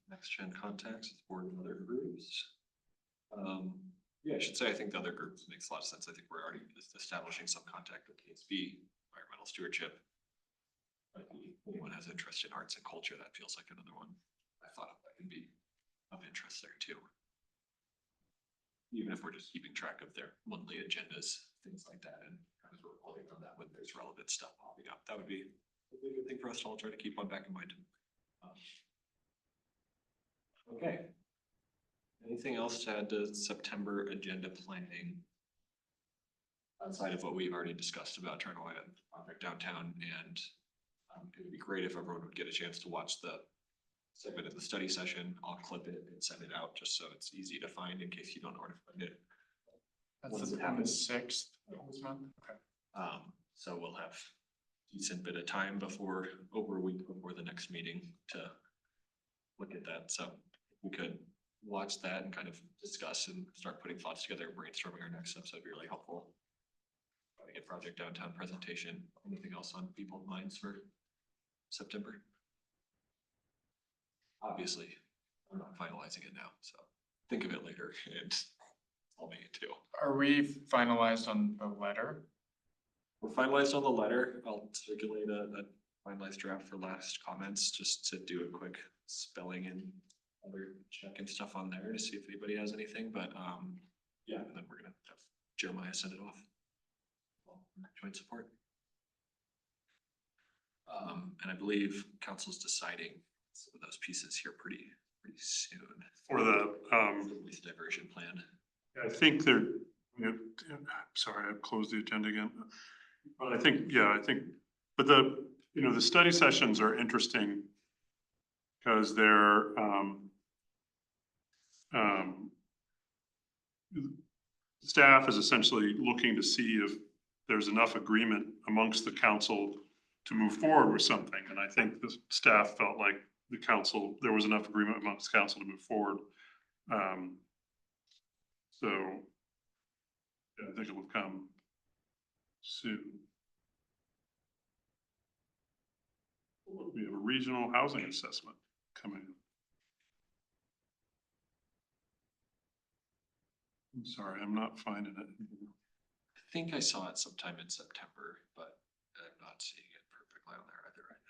Next gen contacts, board and other groups. Yeah, I should say, I think the other groups makes a lot of sense. I think we're already establishing some contact with KSB, environmental stewardship. If anyone has interest in arts and culture, that feels like another one. thought that could be of interest there too. Even if we're just keeping track of their monthly agendas, things like that, and kind of reporting on that when there's relevant stuff popping up, that would be a good thing for us to all try to keep on back in mind. Okay. Anything else to add to September agenda planning? Outside of what we've already discussed about trying to line up project downtown, and it would be great if everyone would get a chance to watch the segment of the study session. I'll clip it and send it out just so it's easy to find in case you don't know where to find it. That's Once it on the happens. 6th of this month. Okay. So we'll have decent bit of time before, over a week before the next meeting to look at that. So we could watch that and kind of discuss and start putting thoughts together, brainstorming our next steps. That'd be really helpful. Try to get project downtown presentation. Anything else on people's minds for September? Obviously, I'm not finalizing it now, so think of it later and tell me too. Are we finalized on the letter? We're finalized on the letter. I'll circulate a finalized draft for last comments, just to do a quick spelling and other check and stuff on there to see if anybody has anything, but yeah, and then we're gonna have Jeremiah send it off. Joint support. And I believe council's deciding some of those pieces here pretty soon. For the, Waste diversion plan. I think they're, sorry, I've closed the agenda again. But I think, but the study sessions are interesting because they're, staff is essentially looking to see if there's enough agreement amongst the council to move forward with something. And I think the staff felt like the council, there was enough agreement amongst council to move forward. So yeah, I think it will come soon. We have a regional housing assessment coming. I'm sorry, I'm not finding it. I think I saw it sometime in September, but I'm not seeing it perfectly on there either right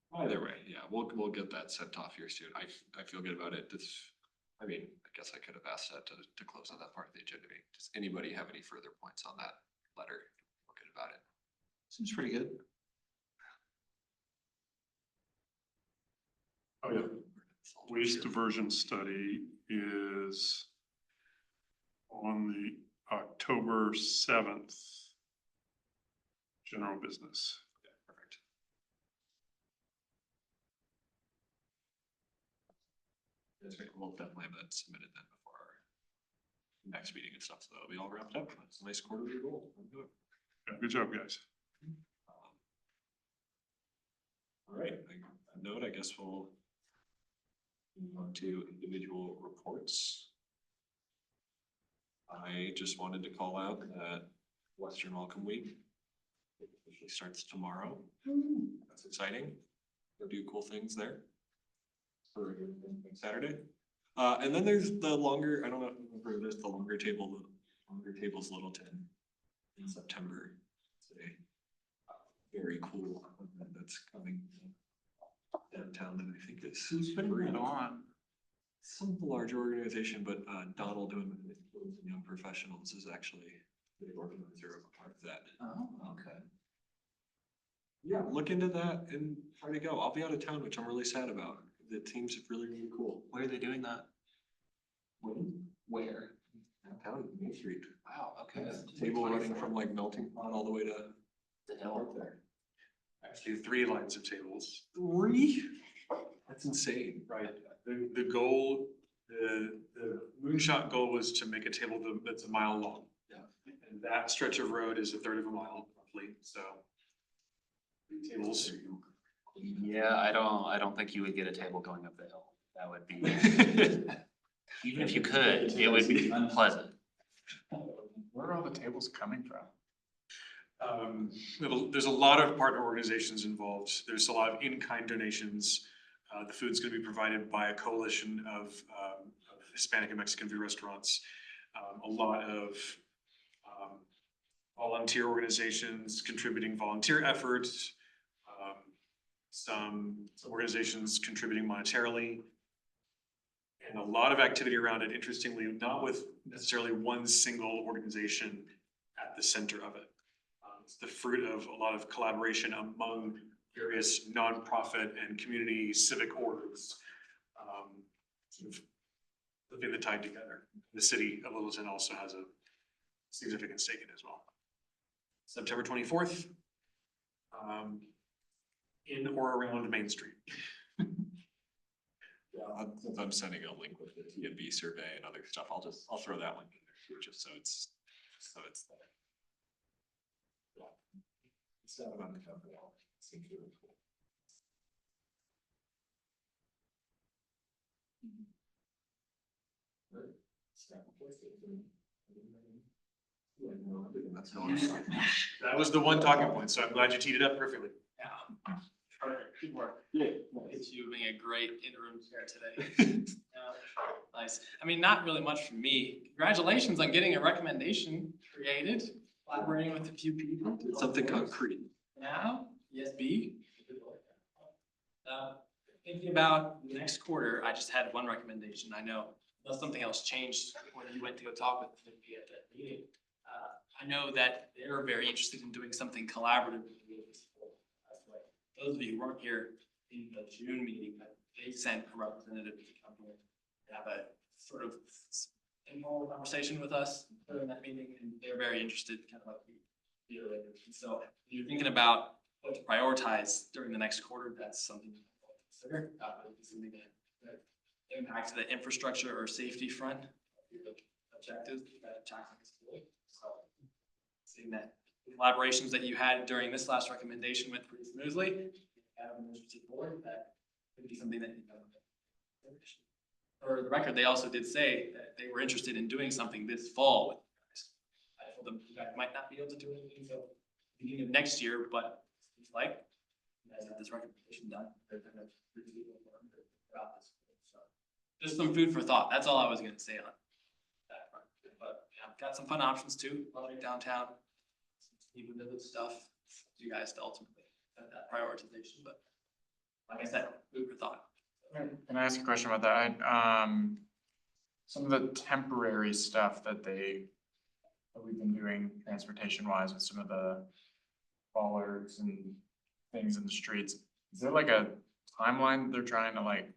now. Either way, yeah, we'll get that sent off here soon. I feel good about it. I mean, I guess I could have asked that to close on that part of the agenda meeting. Does anybody have any further points on that letter? Feel good about it. Seems pretty good. Oh, yeah. Waste diversion study is on the October 7th general business. Okay, perfect. That's great. We'll definitely have that submitted then before our next meeting and stuff, so that'll be all wrapped up. That's a nice quarterly goal. We'll do it. Yeah, good job, guys. All right, on that note, I guess we'll move on to individual reports. I just wanted to call out that Western Welcome Week officially starts tomorrow. That's exciting. Go do cool things there for Saturday. And then there's the longer, I don't know if you remember, there's the longer tables Littleton in September. It's a very cool event that's coming downtown that I think is. Who's been bringing it on? Some large organization, but Donald doing Young Professionals is actually the organizer of a part of that. Oh, okay. Yeah, look into that and try to go. I'll be out of town, which I'm really sad about. The team's really cool. Where are they doing that? Where? Downtown Main Street. Wow, okay. Table running from like Melting Pot all the way to The hell? up there. Actually, 3 lines of tables. 3? That's insane. Right, the goal, the moonshot goal was to make a table that's a mile long. Yeah. And that stretch of road is a third of a mile roughly, so. 3 tables. Yeah, I don't think you would get a table going up the hill. That would be, even if you could, it would be unpleasant. Where are all the tables coming from? There's a lot of partner organizations involved. There's a lot of in-kind donations. The food's gonna be provided by a coalition of Hispanic and Mexican food restaurants. A lot of volunteer organizations contributing volunteer efforts. some organizations contributing monetarily. And a lot of activity around it, interestingly, not with necessarily one single organization at the center of it. It's the fruit of a lot of collaboration among various nonprofit and community civic orders. Sort of lifting the tide together. The city of Littleton also has a significant stake in it as well. September 24th, in or around Main Street. Yeah, since I'm sending a link with the TNB survey and other stuff, I'll throw that link in there too, just so it's there. Yeah. It's not on the cover wall. Seems really cool. Right. Snap a place that can- Yeah, no, I think that's how it's- That was the one talking point, so I'm glad you teed it up perfectly. Yeah. Perfect, good work. Yeah. It's you being a great interim chair today. Nice. I mean, not really much from me. Congratulations on getting a recommendation created, collaborating with a few people. Something concrete. Now, ESB. Thinking about the next quarter, I just had one recommendation. I know unless something else changed when you went to go talk with me at that meeting. I know that they're very interested in doing something collaborative. Those of you who weren't here in the June meeting, but they sent a representative to come here to have a sort of informal conversation with us during that meeting, and they're very interested, kind of like we are. And so when you're thinking about what to prioritize during the next quarter, that's something to consider. Something that impacts the infrastructure or safety front, your objectives that tackling is good. So seeing that the collaborations that you had during this last recommendation went pretty smoothly. Have an interested board, that could be something that you know. For the record, they also did say that they were interested in doing something this fall with you guys. I told them you guys might not be able to do anything until beginning of next year, but it's like you guys have this recommendation done. They're kind of about this. So just some food for thought. That's all I was gonna say on that front. But yeah, got some fun options too, loving downtown. Even the stuff, you guys to ultimately have that prioritization, but like I said, food for thought. Can I ask a question about that? Some of the temporary stuff that we've been doing transportation wise with some of the bollards and things in the streets, is there like a timeline they're trying to like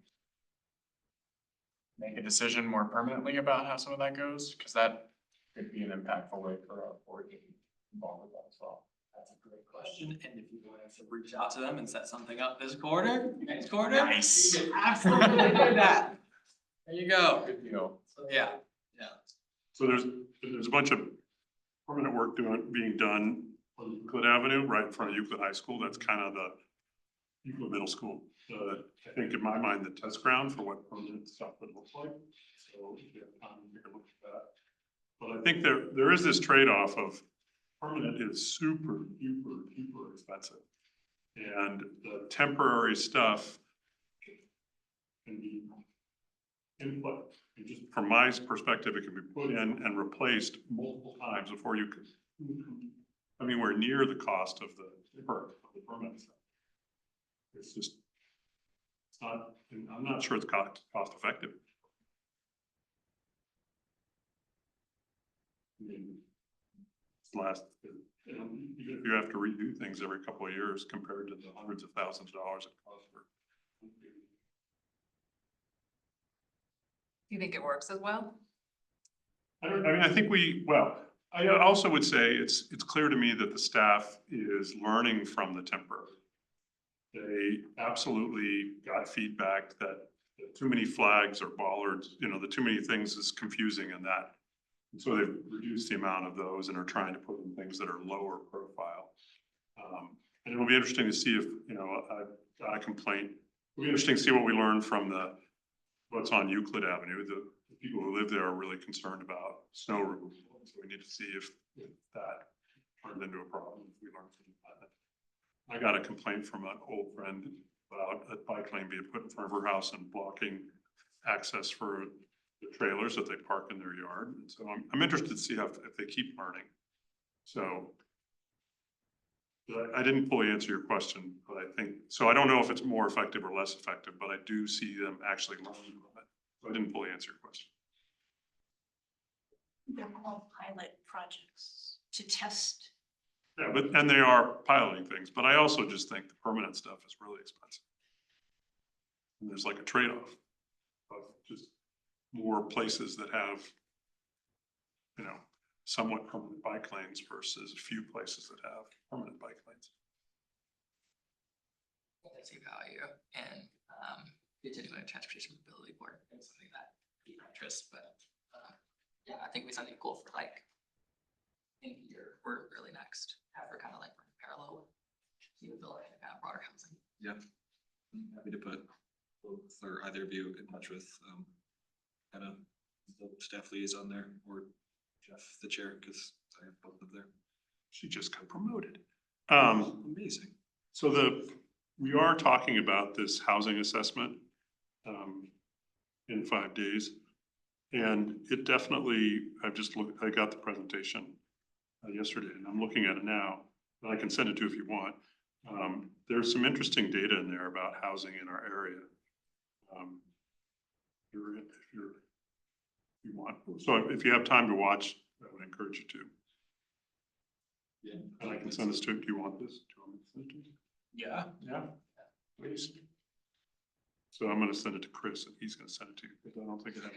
make a decision more permanently about how some of that goes? Cause that could be an impactful way for our board to be involved with that as well. That's a great question, and if you want to reach out to them and set something up this quarter, next quarter. Nice. You can absolutely do that. There you go. Good deal. So, yeah, So there's a bunch of permanent work being done on Euclid Avenue, right in front of Euclid High School. That's kind of the Euclid Middle School. I think in my mind, the test ground for what permanent stuff would look like. So if you have time, take a look at that. But I think there is this trade-off of permanent is super, super expensive. And the temporary stuff can be input. Just from my perspective, it can be put in and replaced multiple times before you can come anywhere near the cost of the permanent stuff. It's just, it's not, I'm not sure it's cost effective. I mean, it's last, you have to redo things every couple of years compared to the hundreds of thousands of dollars it costs for. Do you think it works as well? I think I also would say it's clear to me that the staff is learning from the temporary. They absolutely got feedback that too many flags or bollards, the too many things is confusing in that. And so they've reduced the amount of those and are trying to put in things that are lower profile. And it'll be interesting to see if, I've got a complaint. It'll be interesting to see what we learn from what's on Euclid Avenue. The people who live there are really concerned about snow removal. So we need to see if that turns into a problem, if we learn from that. I got a complaint from an old friend about a bike lane being put in front of her house and blocking access for the trailers that they park in their yard. And so I'm interested to see if they keep learning. So I didn't fully answer your question, but I think, so I don't know if it's more effective or less effective, but I do see them actually learning from it. So I didn't fully answer your question. They're all pilot projects to test. Yeah, but, and they are piloting things, but I also just think the permanent stuff is really expensive. And there's like a trade-off of just more places that have, you know, somewhat permanent bike lanes versus a few places that have permanent bike lanes. I see value and, continuing a transportation mobility board is something that piques my interest, but, yeah, I think we something cool for like in a year or early next, have her kind of like run parallel with the ability to kind of broader housing. Yeah. I'm happy to put both or either of you in touch with, kind of the staff liaison there or Jeff, the chair, because I have both of their. She just got promoted. Amazing. So we are talking about this housing assessment in 5 days. And it definitely, I got the presentation yesterday and I'm looking at it now, but I can send it to you if you want. There's some interesting data in there about housing in our area. If you want, so if you have time to watch, I would encourage you to. Yeah. And I can send this to you. Do you want this? Do you want me to send it to you? Yeah. Yeah, please. So I'm gonna send it to Chris and he's gonna send it to you, because I don't think it has.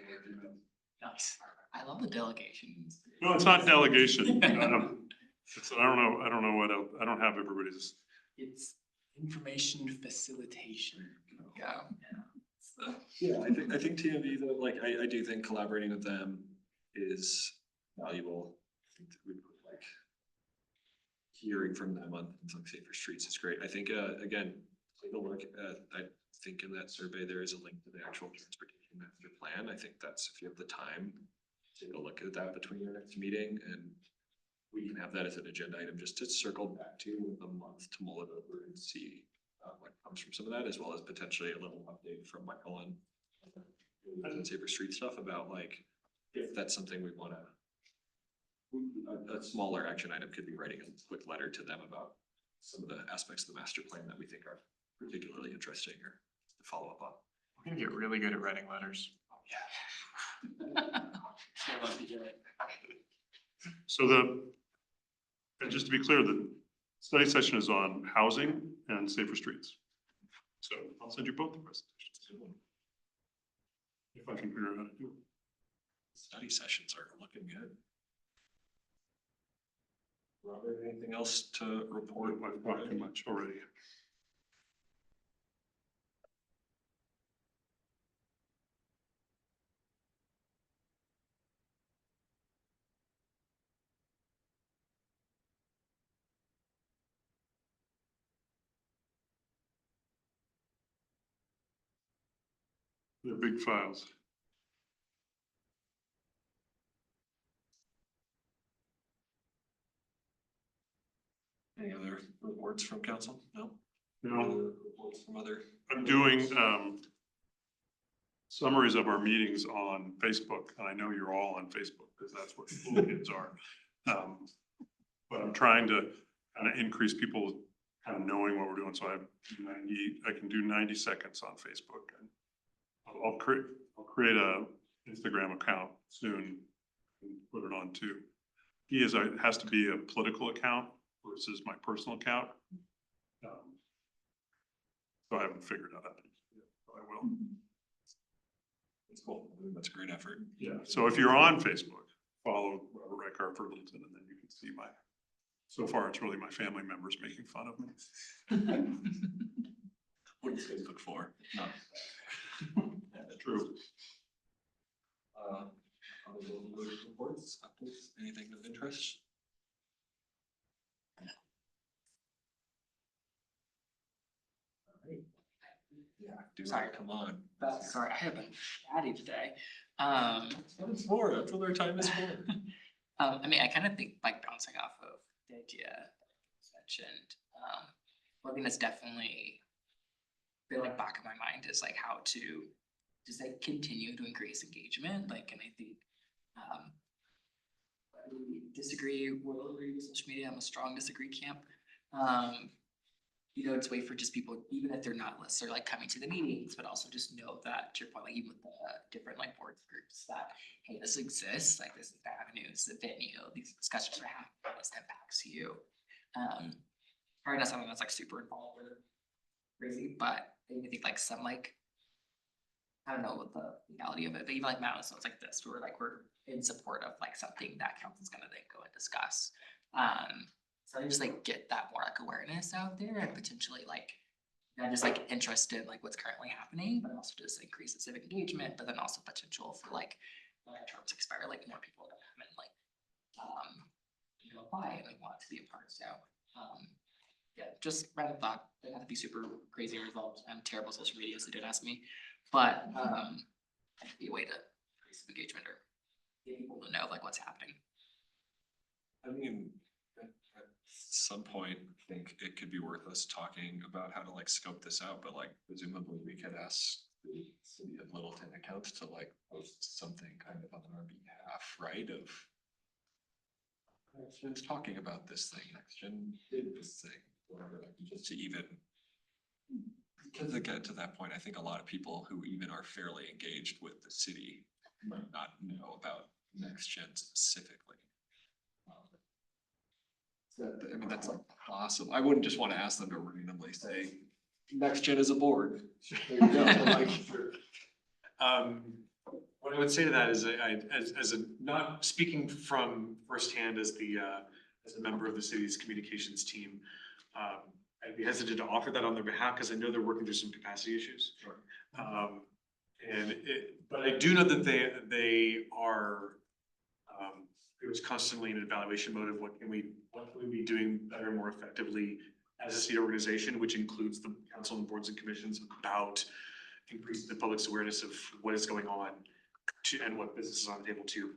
Nice. I love the delegation. No, it's not delegation. I don't know what else, I don't have everybody's. It's information facilitation. Yeah. So, Yeah, I think TMV though, like, I do think collaborating with them is valuable. I think that we put like hearing from them on things like safer streets is great. I think, again, take a look at, I think in that survey, there is a link to the actual transportation master plan. I think that's, if you have the time, take a look at that between your next meeting and we can have that as an agenda item just to circle back to in a month to mull it over and see what comes from some of that, as well as potentially a little update from Michael and Safer Street stuff about like, if that's something we wanna, a smaller action item could be writing a quick letter to them about some of the aspects of the master plan that we think are particularly interesting or to follow up on. We're gonna get really good at writing letters. So and just to be clear, the study session is on housing and safer streets. So I'll send you both the presentations. If I can figure out how to do it. Study sessions are looking good. Robert, anything else to report? I've talked too much already. They're big files. Any other reports from council? No? No. Other reports from other? I'm doing summaries of our meetings on Facebook, and I know you're all on Facebook because that's what school kids are. But I'm trying to kind of increase people kind of knowing what we're doing. So I can do 90 seconds on Facebook. And I'll create a Instagram account soon and put it on too. It has to be a political account versus my personal account. So I haven't figured out how to do it, but I will. That's cool. I think that's a great effort. Yeah, so if you're on Facebook, follow Robert Reichart for Littleton, and then you can see so far it's really my family members making fun of me. What is Facebook for? No. That's true. Other reports, updates, anything of interest? Yeah, Sorry. come on. Sorry, I have been chatty today. That's what it's for, that's what our time is for. I mean, I kind of think like bouncing off of the idea that was mentioned, one thing that's definitely been like back of my mind is like how to just like continue to increase engagement, like, and I think, I really disagree, will agree with social media, I'm a strong disagree camp. You know, it's a way for just people, even if they're not necessarily like coming to the meetings, but also just know that, to your point, like even with the different like board groups, that, hey, this exists, like this is the avenue, this is the venue, these discussions are happening, this impacts you. Probably not something that's like super involved or crazy, but I think like some like, I don't know what the legality of it, but even like milestones like this, where like we're in support of like something that council's gonna then go and discuss. So I just like get that more like awareness out there and potentially like, not just like interest in like what's currently happening, but also just increase the civic engagement, but then also potential for like, when our terms expire, like more people to come and like, you know, apply and like want to be a part, so, yeah, just random thought, doesn't have to be super crazy or involved. I'm terrible at social media, so don't ask me, but, it'd be a way to increase engagement or get people to know like what's happening. I mean, at some point, I think it could be worth us talking about how to like scope this out, but like presumably we could ask the city of Littleton accounts to like post something kind of on our behalf, right, of Next Gen's talking about this thing, Next Gen did this thing, whatever, like just to even, because again, to that point, I think a lot of people who even are fairly engaged with the city might not know about Next Gen specifically. I mean, that's like awesome. I wouldn't just want to ask them to randomly say, Next Gen is a board. There you go. Like, What I would say to that is as a, not speaking from firsthand as a member of the city's communications team, I'd be hesitant to offer that on their behalf because I know they're working through some capacity issues. Sure. But I do know that they are, it was constantly in an evaluation mode of what can we be doing better and more effectively as a city organization, which includes the council and boards and commissions, about increasing the public's awareness of what is going on and what business is on the table too.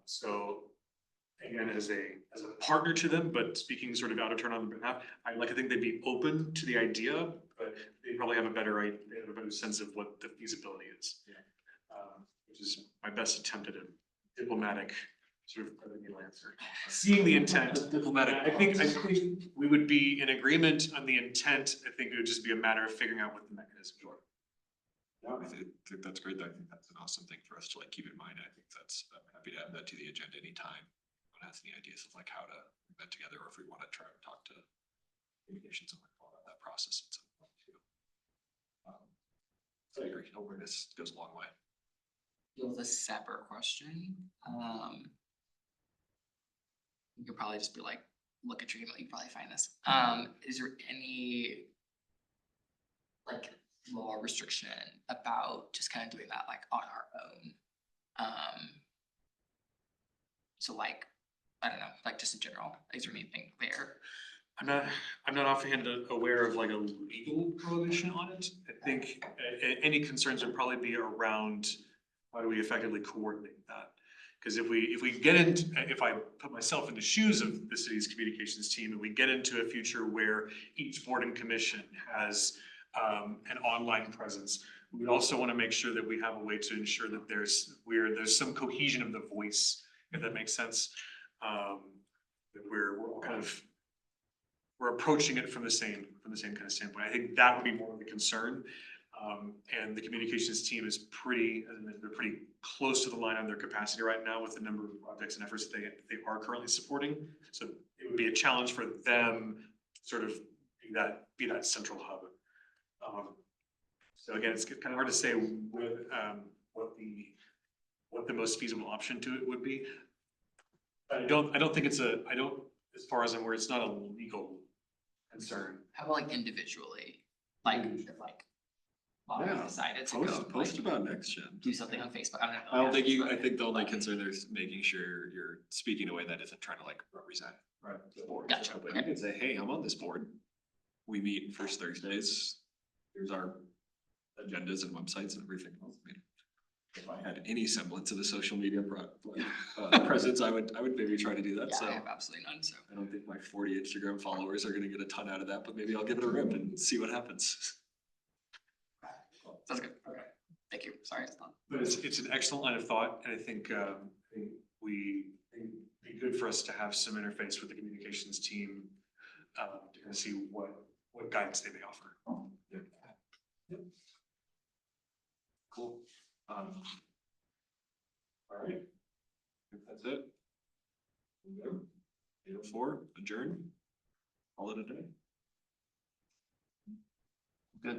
So again, as a partner to them, but speaking sort of out of turn on their behalf, I'd like to think they'd be open to the idea, but they probably have a better sense of what the feasibility is. Yeah. Which is my best attempt at a diplomatic sort of credible answer. Seeing the intent, Diplomatic. I think we would be in agreement on the intent. I think it would just be a matter of figuring out what the mechanism is. Yeah, I think that's great. I think that's an awesome thing for us to like keep in mind. I think I'm happy to add that to the agenda anytime. Anyone has any ideas of like how to put that together, or if we want to try to talk to communications and like follow that process at some point too. So I agree, awareness goes a long way. It was a separate question. You could probably just be like, look at your email, you probably find this. Is there any like law restriction about just kind of doing that like on our own? So like, I don't know, like just in general, is there anything there? I'm not offhand aware of like a legal prohibition on it. I think any concerns would probably be around how do we effectively coordinate that? Because if we get into, if I put myself in the shoes of the city's communications team and we get into a future where each board and commission has an online presence, we would also want to make sure that we have a way to ensure that there's some cohesion of the voice, if that makes sense. That we're all kind of, we're approaching it from the same kind of standpoint. I think that would be more of the concern. And the communications team is they're pretty close to the line on their capacity right now with the number of projects and efforts that they are currently supporting. So it would be a challenge for them to sort of be that central hub. So again, it's kind of hard to say what the most feasible option to it would be. But I don't think as far as I'm aware, it's not a legal concern. How about like individually, like if like Bobby Yeah, decided to go Post like, about Next Gen. do something on Facebook, I don't know. I don't think yeah, I think the only concern there is making sure you're speaking in a way that isn't trying to like represent the board. Gotcha. But you can say, hey, I'm on this board. We meet first Thursdays. Here's our agendas and websites and everything else. I mean, if I had any semblance of a social media presence, I would maybe try to do that. Yeah, So I have absolutely none, so. I don't think my 40 Instagram followers are gonna get a ton out of that, but maybe I'll give it a rip and see what happens. Sounds good, okay, thank you, sorry, it's not. But it's an excellent line of thought, and I think it'd be good for us to have some interface with the communications team to kind of see what guidance they may offer. Cool. All right. If that's it. 8:04, adjourn. Call it a day.